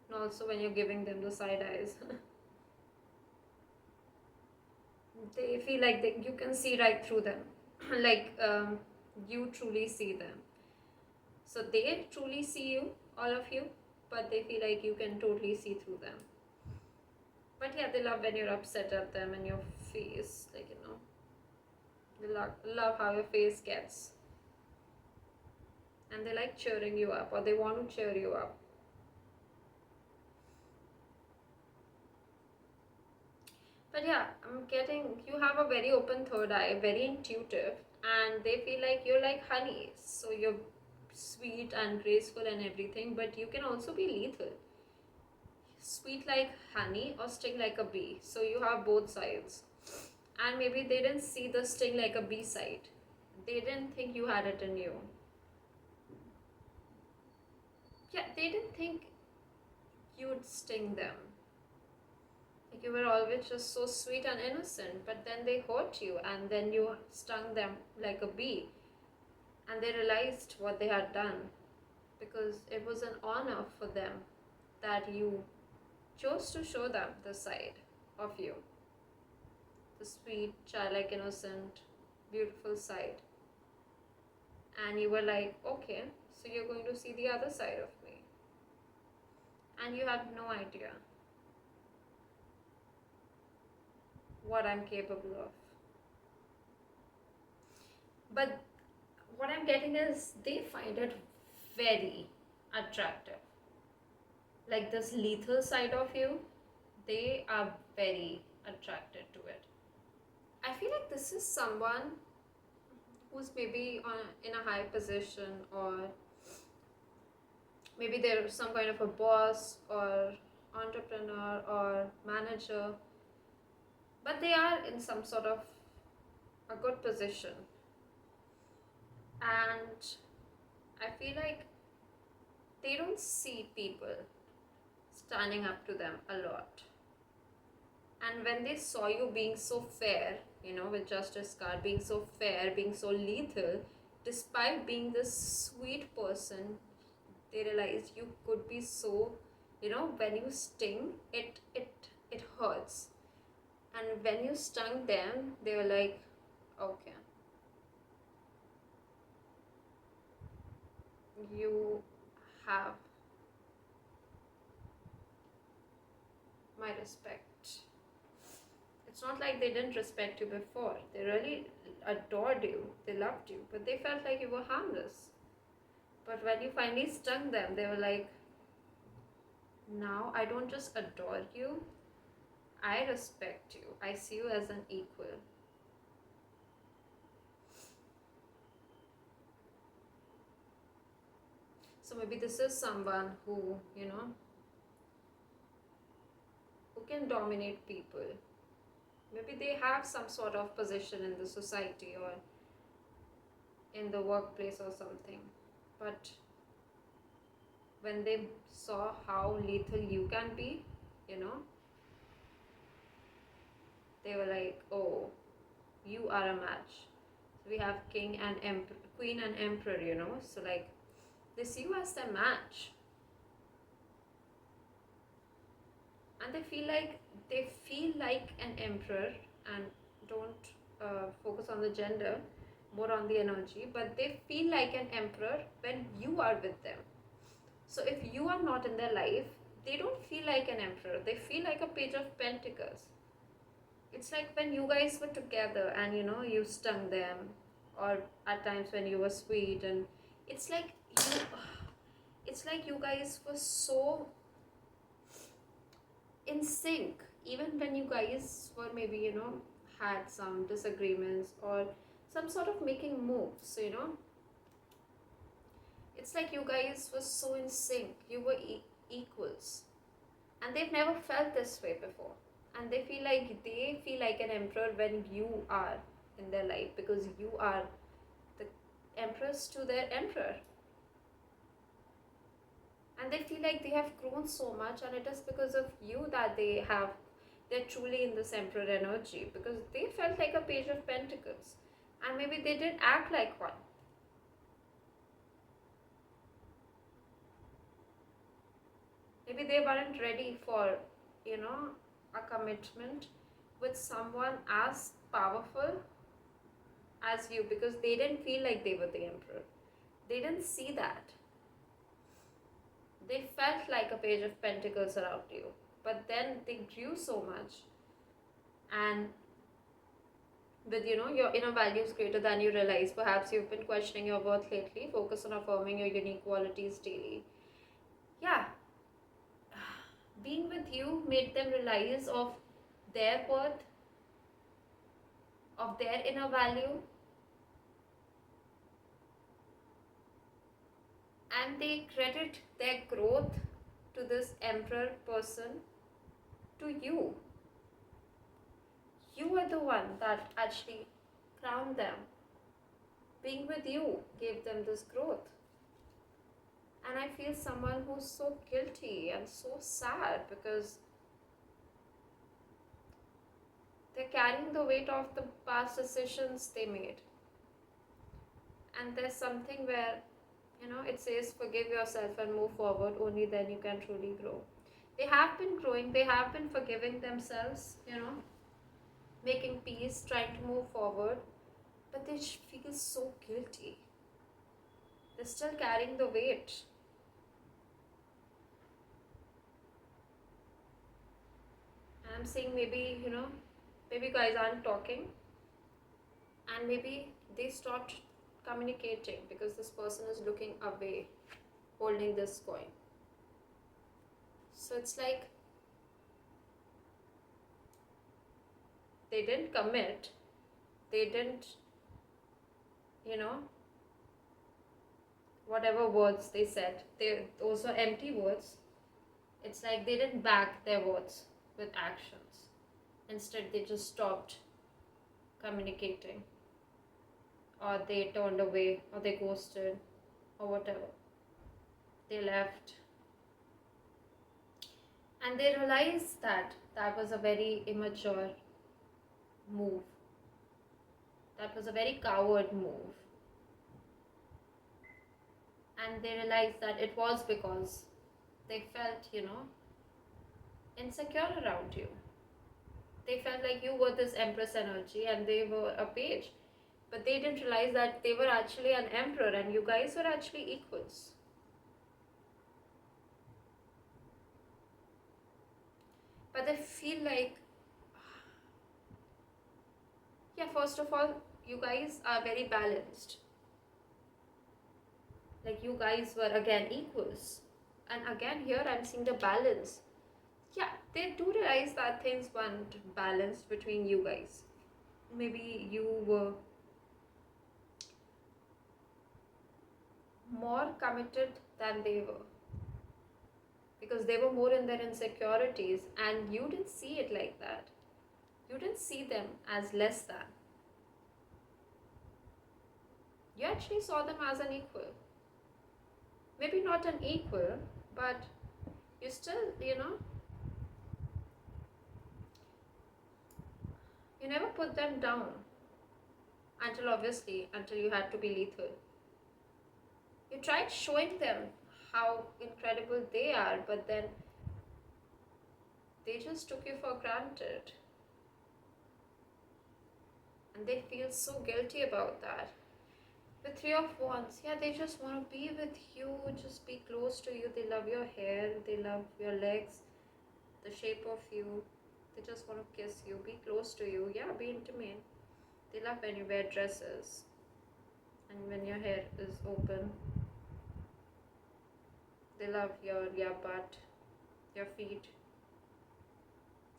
and also when you're giving them the side eyes. They feel like you can see right through them. Like, you truly see them. So they truly see you, all of you, but they feel like you can totally see through them. But yeah, they love when you're upset at them and your face, like, they love how your face gets. And they like cheering you up, or they want to cheer you up. But yeah, you have a very open third eye, very intuitive, and they feel like you're like honey. So you're sweet and graceful and everything, but you can also be lethal. Sweet like honey or sting like a bee. So you have both sides. And maybe they didn't see the sting like a bee side. They didn't think you had it in you. Yeah, they didn't think you'd sting them. Like, you were always just so sweet and innocent, but then they hurt you and then you stung them like a bee. And they realized what they had done, because it was an honor for them that you chose to show them the side of you, the sweet, childlike, innocent, beautiful side. And you were like, okay, so you're going to see the other side of me. And you had no idea what I'm capable of. But what I'm getting is they find it very attractive. Like, this lethal side of you, they are very attracted to it. I feel like this is someone who's maybe in a high position, or maybe they're some kind of a boss or entrepreneur or manager, but they are in some sort of a good position. And I feel like they don't see people standing up to them a lot. And when they saw you being so fair, with Justice Card, being so fair, being so lethal, despite being this sweet person, they realized you could be so, when you sting, it hurts. And when you stung them, they were like, okay, you have my respect. It's not like they didn't respect you before. They really adored you, they loved you, but they felt like you were harmless. But when you finally stung them, they were like, now I don't just adore you, I respect you. I see you as an equal. So maybe this is someone who, who can dominate people. Maybe they have some sort of position in the society or in the workplace or something. But when they saw how lethal you can be, you know, they were like, oh, you are a match. So we have king and queen and emperor, so like they see you as their match. And they feel like an emperor, and don't focus on the gender, more on the energy, but they feel like an emperor when you are with them. So if you are not in their life, they don't feel like an emperor, they feel like a page of pentacles. It's like when you guys were together and you stung them, or at times when you were sweet, and it's like you it's like you guys were so in sync, even when you guys were maybe had some disagreements or some sort of making moves. So it's like you guys were so in sync, you were equals, and they've never felt this way before. And they feel like an emperor when you are in their life, because you are the empress to their emperor. And they feel like they have grown so much, and it is because of you that they're truly in this emperor energy, because they felt like a page of pentacles, and maybe they did act like one. Maybe they weren't ready for a commitment with someone as powerful as you, because they didn't feel like they were the emperor. They didn't see that. They felt like a page of pentacles around you, but then they grew so much. And with your inner values greater than you realize, perhaps you've been questioning your worth lately. Focus on affirming your unique qualities daily. Yeah, being with you made them realize of their worth, of their inner value, and they credit their growth to this emperor person, to you. You are the one that actually crowned them. Being with you gave them this growth. And I feel someone who's so guilty and so sad, because they're carrying the weight of the past decisions they made. And there's something where, it says forgive yourself and move forward, only then you can truly grow. They have been growing, they have been forgiving themselves, making peace, trying to move forward, but they feel so guilty. They're still carrying the weight. And I'm saying maybe, maybe guys aren't talking, and maybe they stopped communicating because this person is looking away, holding this coin. So it's like they didn't commit, they didn't, whatever words they said, those are empty words. It's like they didn't back their words with actions. Instead, they just stopped communicating, or they turned away, or they ghosted, or whatever. They left. And they realize that that was a very immature move. That was a very coward move. And they realize that it was because they felt, insecure around you. They felt like you were this empress energy and they were a page. But they didn't realize that they were actually an emperor and you guys were actually equals. But they feel like, yeah, first of all, you guys are very balanced. Like you guys were again equals. And again, here I'm seeing the balance. Yeah, they do realize that things weren't balanced between you guys. Maybe you were more committed than they were because they were more in their insecurities and you didn't see it like that. You didn't see them as less than. You actually saw them as an equal. Maybe not an equal, but you still, you never put them down until you had to be lethal. You tried showing them how incredible they are, but then they just took you for granted. And they feel so guilty about that. The Three of Wands, yeah, they just want to be with you, just be close to you. They love your hair, they love your legs, the shape of you. They just want to kiss you, be close to you, yeah, be intimate. They love when you wear dresses and when your hair is open. They love your butt, your feet,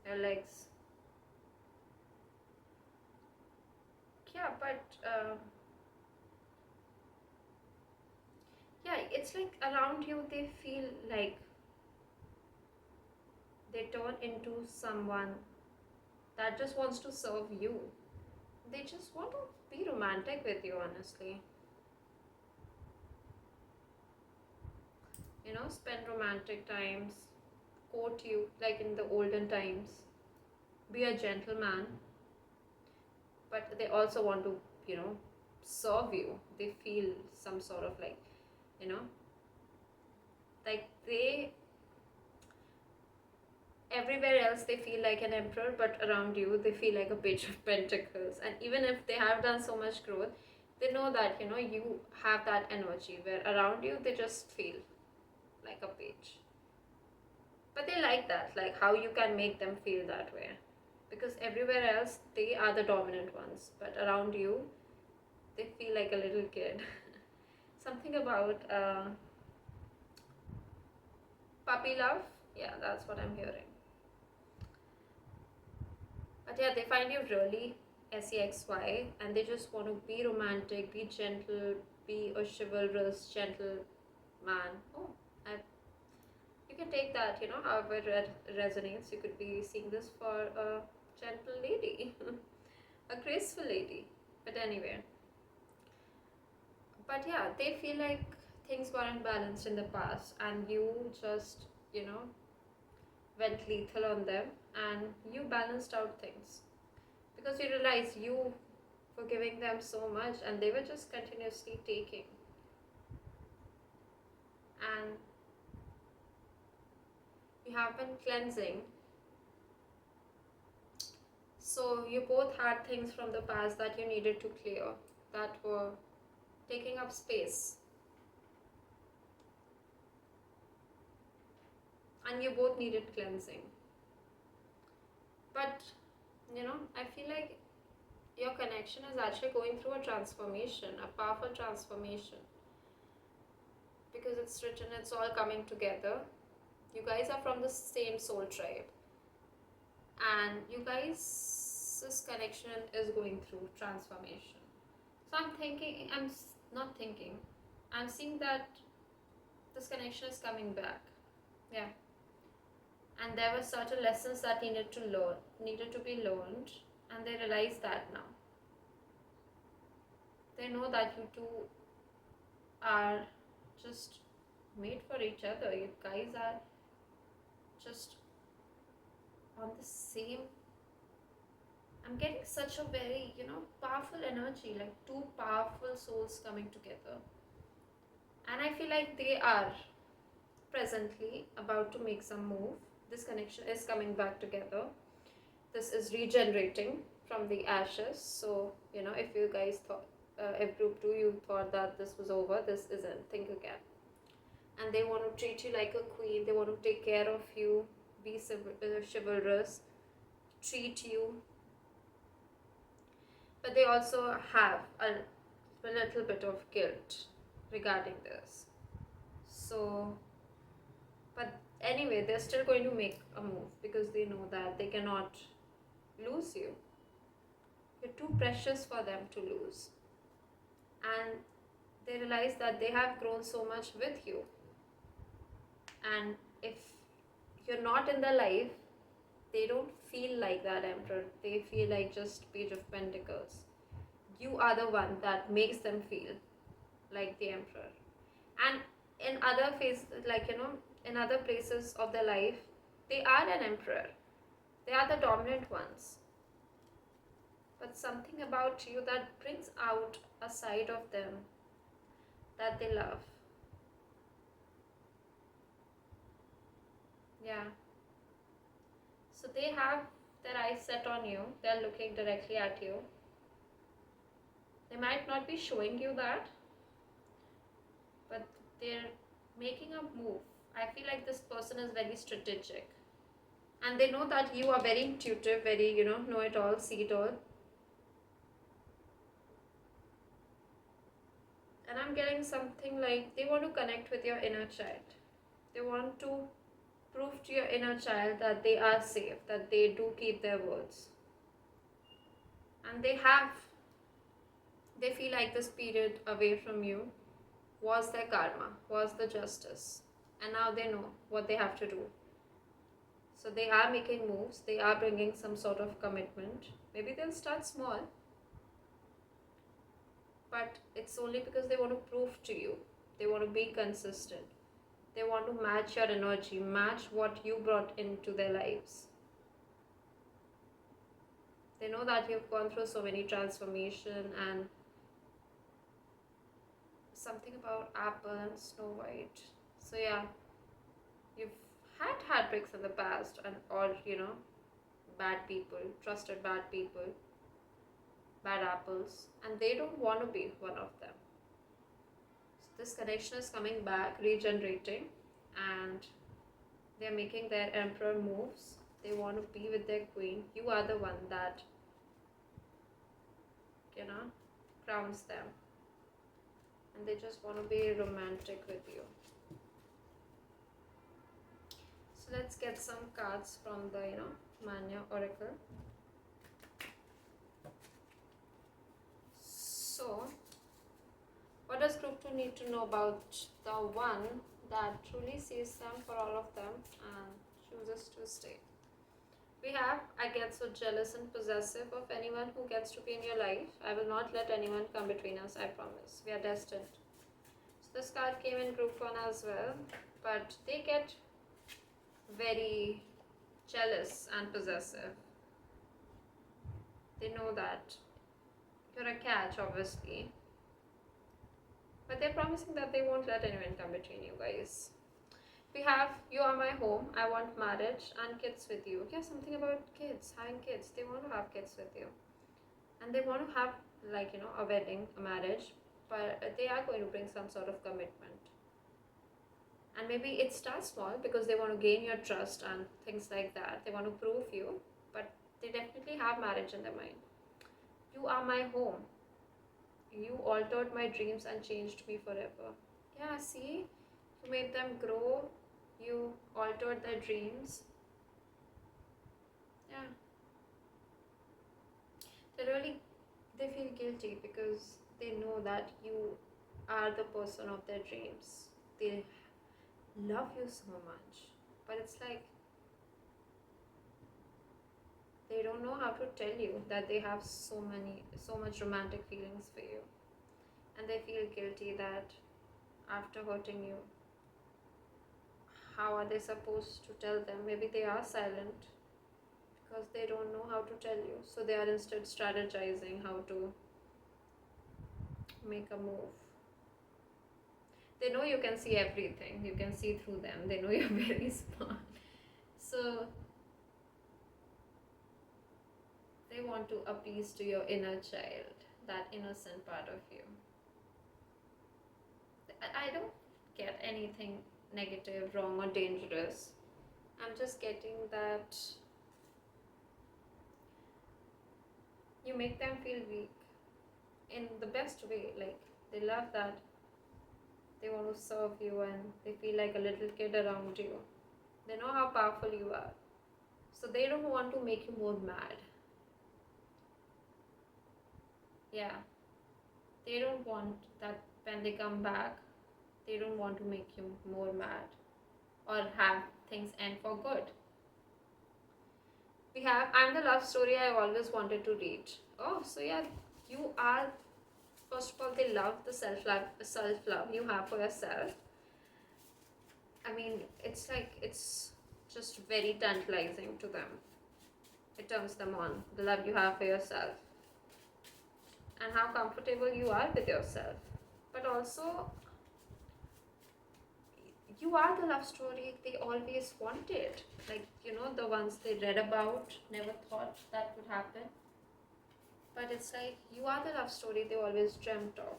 your legs. Yeah, but yeah, it's like around you they feel like they turn into someone that just wants to serve you. They just want to be romantic with you, honestly. Spend romantic times, court you like in the olden times, be a gentleman, but they also want to, serve you. They feel some sort of like, you know, like they everywhere else they feel like an emperor, but around you they feel like a page of pentacles. And even if they have done so much growth, they know that you have that energy where around you they just feel like a page. But they like that, like how you can make them feel that way, because everywhere else they are the dominant ones, but around you they feel like a little kid. Something about puppy love, yeah, that's what I'm hearing. But yeah, they find you really sexy and they just want to be romantic, be gentle, be a chivalrous, gentle man. Oh, I, you can take that, however it resonates. You could be seeing this for a gentle lady, a graceful lady. But anyway, but yeah, they feel like things weren't balanced in the past and you just, went lethal on them and you balanced out things because you realized you were giving them so much and they were just continuously taking. And you have been cleansing. So you both had things from the past that you needed to clear, that were taking up space. And you both needed cleansing. But, I feel like your connection is actually going through a transformation, a powerful transformation. Because it's written, it's all coming together. You guys are from the same soul tribe. And you guys' connection is going through transformation. So I'm seeing that this connection is coming back. Yeah. And there were certain lessons that needed to be learned, and they realize that now. They know that you two are just made for each other. You guys are just on the same. I'm getting such a very, powerful energy, like two powerful souls coming together. And I feel like they are presently about to make some move. This connection is coming back together. This is regenerating from the ashes. So, if you guys thought, if group 2 you thought that this was over, this isn't. Think again. And they want to treat you like a queen. They want to take care of you, be chivalrous, treat you. But they also have a little bit of guilt regarding this. So, but anyway, they're still going to make a move because they know that they cannot lose you. You're too precious for them to lose. And they realize that they have grown so much with you. And if you're not in their life, they don't feel like that emperor. They feel like just Page of Pentacles. You are the one that makes them feel like the emperor. And in other phases, in other places of their life, they are an emperor. They are the dominant ones. But something about you that brings out a side of them that they love. Yeah. So they have their eyes set on you. They're looking directly at you. They might not be showing you that, but they're making a move. I feel like this person is very strategic. And they know that you are very intuitive, very, know it all, see it all. And I'm getting something like they want to connect with your inner child. They want to prove to your inner child that they are safe, that they do keep their words. And they feel like this period away from you was their karma, was the justice. And now they know what they have to do. So they are making moves, they are bringing some sort of commitment. Maybe they'll start small, but it's only because they want to prove to you. They want to be consistent. They want to match your energy, match what you brought into their lives. They know that you've gone through so many transformation and something about Apple and Snow White. So yeah, you've had heartbreaks in the past and or bad people, trusted bad people, bad apples, and they don't want to be one of them. So this connection is coming back, regenerating, and they're making their emperor moves. They want to be with their queen. You are the one that crowns them, and they just want to be romantic with you. So let's get some cards from the Manya Oracle. So what does group 2 need to know about the one that truly sees them for all of them and chooses to stay? We have, I get so jealous and possessive of anyone who gets to be in your life. I will not let anyone come between us, I promise. We are destined. So this card came in group 1 as well, but they get very jealous and possessive. They know that you're a catch, obviously, but they're promising that they won't let anyone come between you guys. We have, you are my home, I want marriage and kids with you. Yeah, something about kids, having kids. They want to have kids with you. And they want to have a wedding, a marriage, but they are going to bring some sort of commitment. And maybe it starts small because they want to gain your trust and things like that. They want to prove you, but they definitely have marriage in their mind. You are my home. You altered my dreams and changed me forever. Yeah, see? You made them grow. You altered their dreams. Yeah. They feel guilty because they know that you are the person of their dreams. They love you so much. But it's like they don't know how to tell you that they have so much romantic feelings for you. And they feel guilty that after hurting you, how are they supposed to tell them? Maybe they are silent. because they don't know how to tell you. So they are instead strategizing how to make a move. They know you can see everything, you can see through them, they know you're very smart. So they want to appease to your inner child, that innocent part of you. I don't get anything negative, wrong, or dangerous. I'm just getting that you make them feel weak in the best way. Like, they love that they want to serve you and they feel like a little kid around you. They know how powerful you are. So they don't want to make you more mad. Yeah. They don't want that when they come back, they don't want to make you more mad or have things end for good. We have I'm the love story I always wanted to read. Oh, so yeah, you are, first of all, they love the self-love you have for yourself. I mean, it's like, it's just very tantalizing to them. It turns them on, the love you have for yourself and how comfortable you are with yourself. But also, you are the love story they always wanted. Like, the ones they read about, never thought that would happen. But it's like, you are the love story they always dreamt of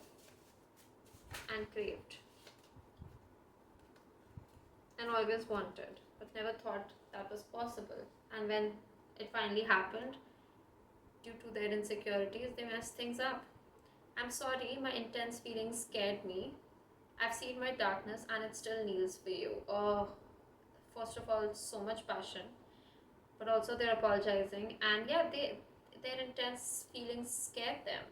and craved and always wanted, but never thought that was possible. And when it finally happened, due to their insecurities, they messed things up. I'm sorry, my intense feelings scared me. I've seen my darkness and it still kneels for you. Oh, first of all, so much passion, but also they're apologizing. And yeah, their intense feelings scared them,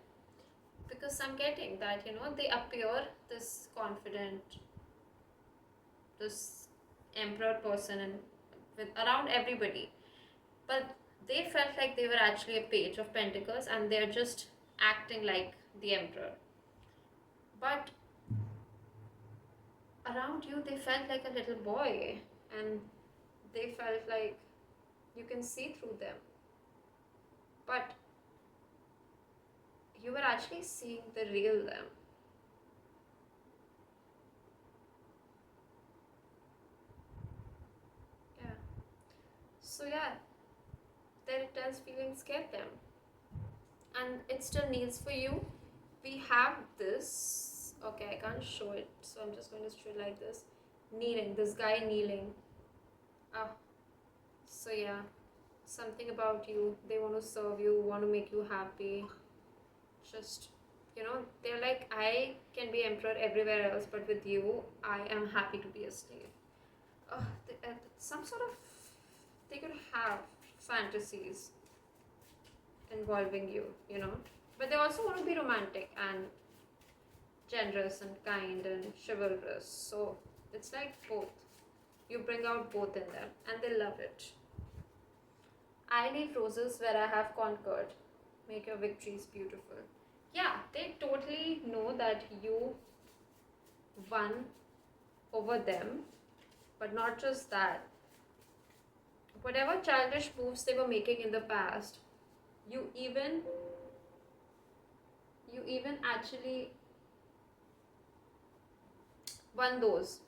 because I'm getting that, they appear this confident, this emperor person and with around everybody, but they felt like they were actually a page of pentacles and they're just acting like the emperor. But around you, they felt like a little boy, and they felt like you can see through them. But you were actually seeing the real them. Yeah. So yeah, their intense feelings get them. And it still kneels for you. We have this. Okay, I can't show it, so I'm just going to show it like this. Kneeling, this guy kneeling. Ah, so yeah, something about you. They want to serve you, want to make you happy. Just, they're like, I can be emperor everywhere else, but with you, I am happy to be a slave. Some sort of, they could have fantasies involving you. But they also want to be romantic and generous and kind and chivalrous. So it's like both. You bring out both in them and they love it. I leave roses where I have conquered. Make your victories beautiful. Yeah, they totally know that you won over them, but not just that. Whatever childish moves they were making in the past, you even actually won those.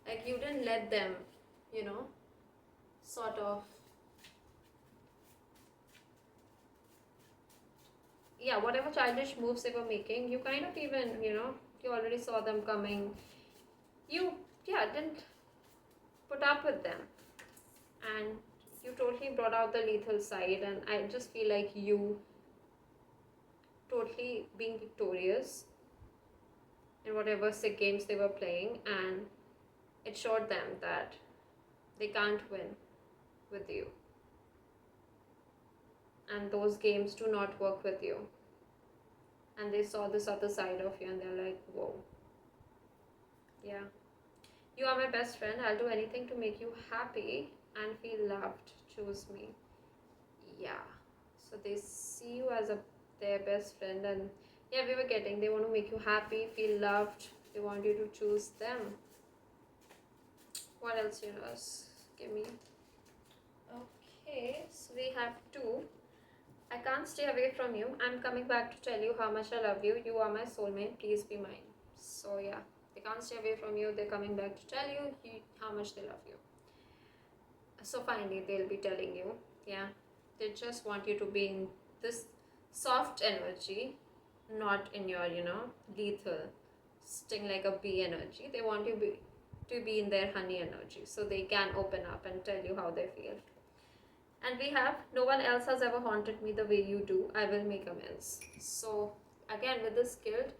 Like, you didn't let them, sort of, yeah, whatever childish moves they were making, you kind of even, you already saw them coming. You, yeah, didn't put up with them. And you totally brought out the lethal side, and I just feel like you totally being victorious in whatever sick games they were playing, and it showed them that they can't win with you. And those games do not work with you. And they saw this other side of you and they're like, whoa. Yeah. You are my best friend. I'll do anything to make you happy and feel loved. Choose me. Yeah. So they see you as their best friend, and yeah, we were getting, they want to make you happy, feel loved. They want you to choose them. What else, universe? Give me. Okay, so we have two. I can't stay away from you. I'm coming back to tell you how much I love you. You are my soulmate. Please be mine. So yeah, they can't stay away from you. They're coming back to tell you how much they love you. So finally, they'll be telling you, yeah, they just want you to be in this soft energy, not in your, lethal, sting like a bee energy. They want you to be in their honey energy so they can open up and tell you how they feel. And we have, no one else has ever haunted me the way you do. I will make amends. So again, with this guilt,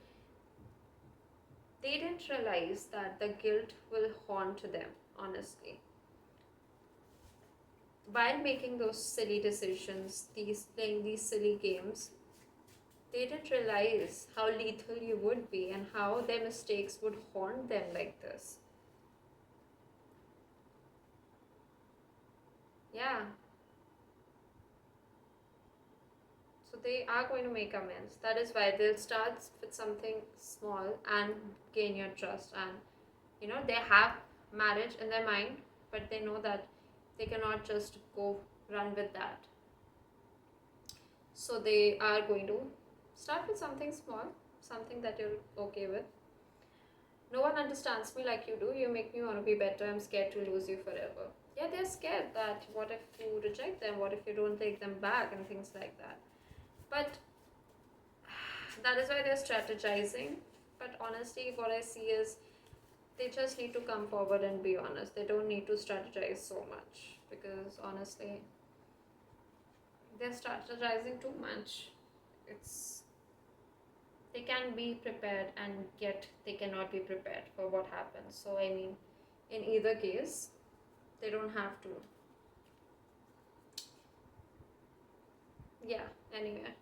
they didn't realize that the guilt will haunt them, honestly. While making those silly decisions, playing these silly games, they didn't realize how lethal you would be and how their mistakes would haunt them like this. Yeah. So they are going to make amends. That is why they'll start with something small and gain your trust. And they have marriage in their mind, but they know that they cannot just go run with that. So they are going to start with something small, something that you're okay with. No one understands me like you do. You make me want to be better. I'm scared to lose you forever. Yeah, they're scared that what if you reject them? What if you don't take them back and things like that? But that is why they're strategizing. But honestly, what I see is they just need to come forward and be honest. They don't need to strategize so much because honestly, they're strategizing too much. It's they can be prepared and yet they cannot be prepared for what happens. So I mean, in either case, they don't have to. Yeah, anyway.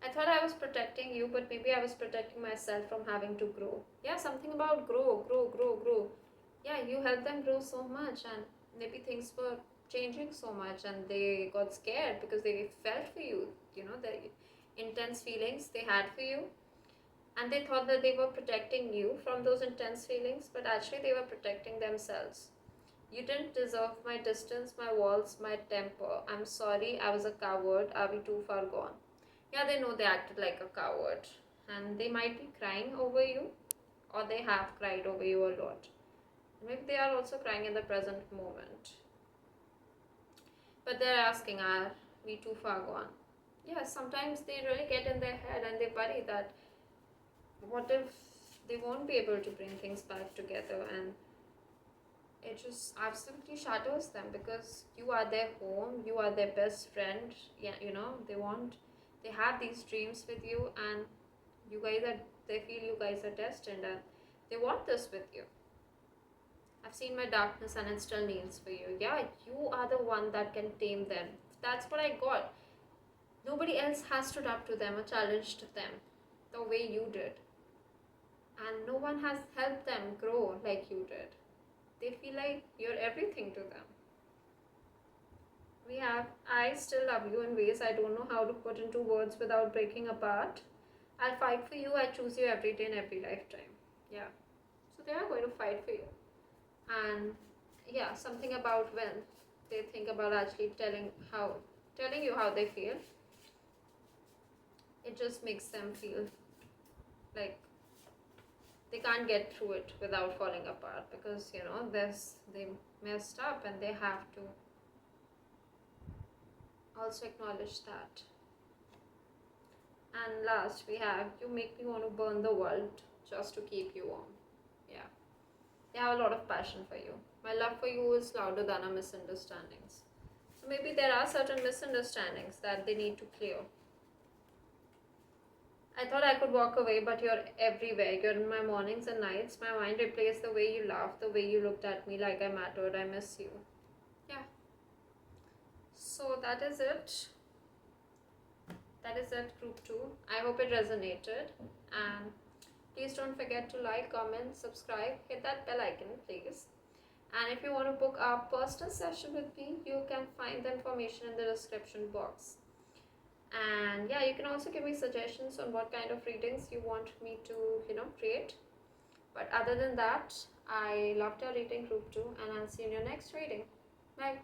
I thought I was protecting you, but maybe I was protecting myself from having to grow. Yeah, something about grow. Yeah, you helped them grow so much, and maybe things were changing so much, and they got scared because they felt for you, the intense feelings they had for you, and they thought that they were protecting you from those intense feelings, but actually they were protecting themselves. You didn't deserve my distance, my walls, my temper. I'm sorry, I was a coward. Are we too far gone? Yeah, they know they acted like a coward, and they might be crying over you, or they have cried over you a lot. Maybe they are also crying in the present moment. But they're asking, are we too far gone? Yeah, sometimes they really get in their head and they worry that what if they won't be able to bring things back together, and it just absolutely shatters them because you are their home, you are their best friend. Yeah, they have these dreams with you, and they feel you guys are destined, and they want this with you. I've seen my darkness and it still kneels for you. Yeah, you are the one that can tame them. That's what I got. Nobody else has stood up to them or challenged them the way you did. And no one has helped them grow like you did. They feel like you're everything to them. We have, I still love you in ways I don't know how to put into words without breaking apart. I'll fight for you. I choose you every day and every lifetime. Yeah. So they are going to fight for you. And yeah, something about when they think about actually telling you how they feel, it just makes them feel like they can't get through it without falling apart because they messed up and they have to also acknowledge that. And last we have, you make me want to burn the world just to keep you warm. Yeah, they have a lot of passion for you. My love for you is louder than our misunderstandings. So maybe there are certain misunderstandings that they need to clear. I thought I could walk away, but you're everywhere. You're in my mornings and nights. My mind replays the way you laughed, the way you looked at me like I mattered. I miss you. Yeah. So that is it. That is it, group 2. I hope it resonated. And please don't forget to like, comment, subscribe, hit that bell icon, please. And if you want to book a personal session with me, you can find the information in the description box. And yeah, you can also give me suggestions on what kind of readings you want me to create. But other than that, I loved your reading, group 2, and I'll see you in your next reading. Bye.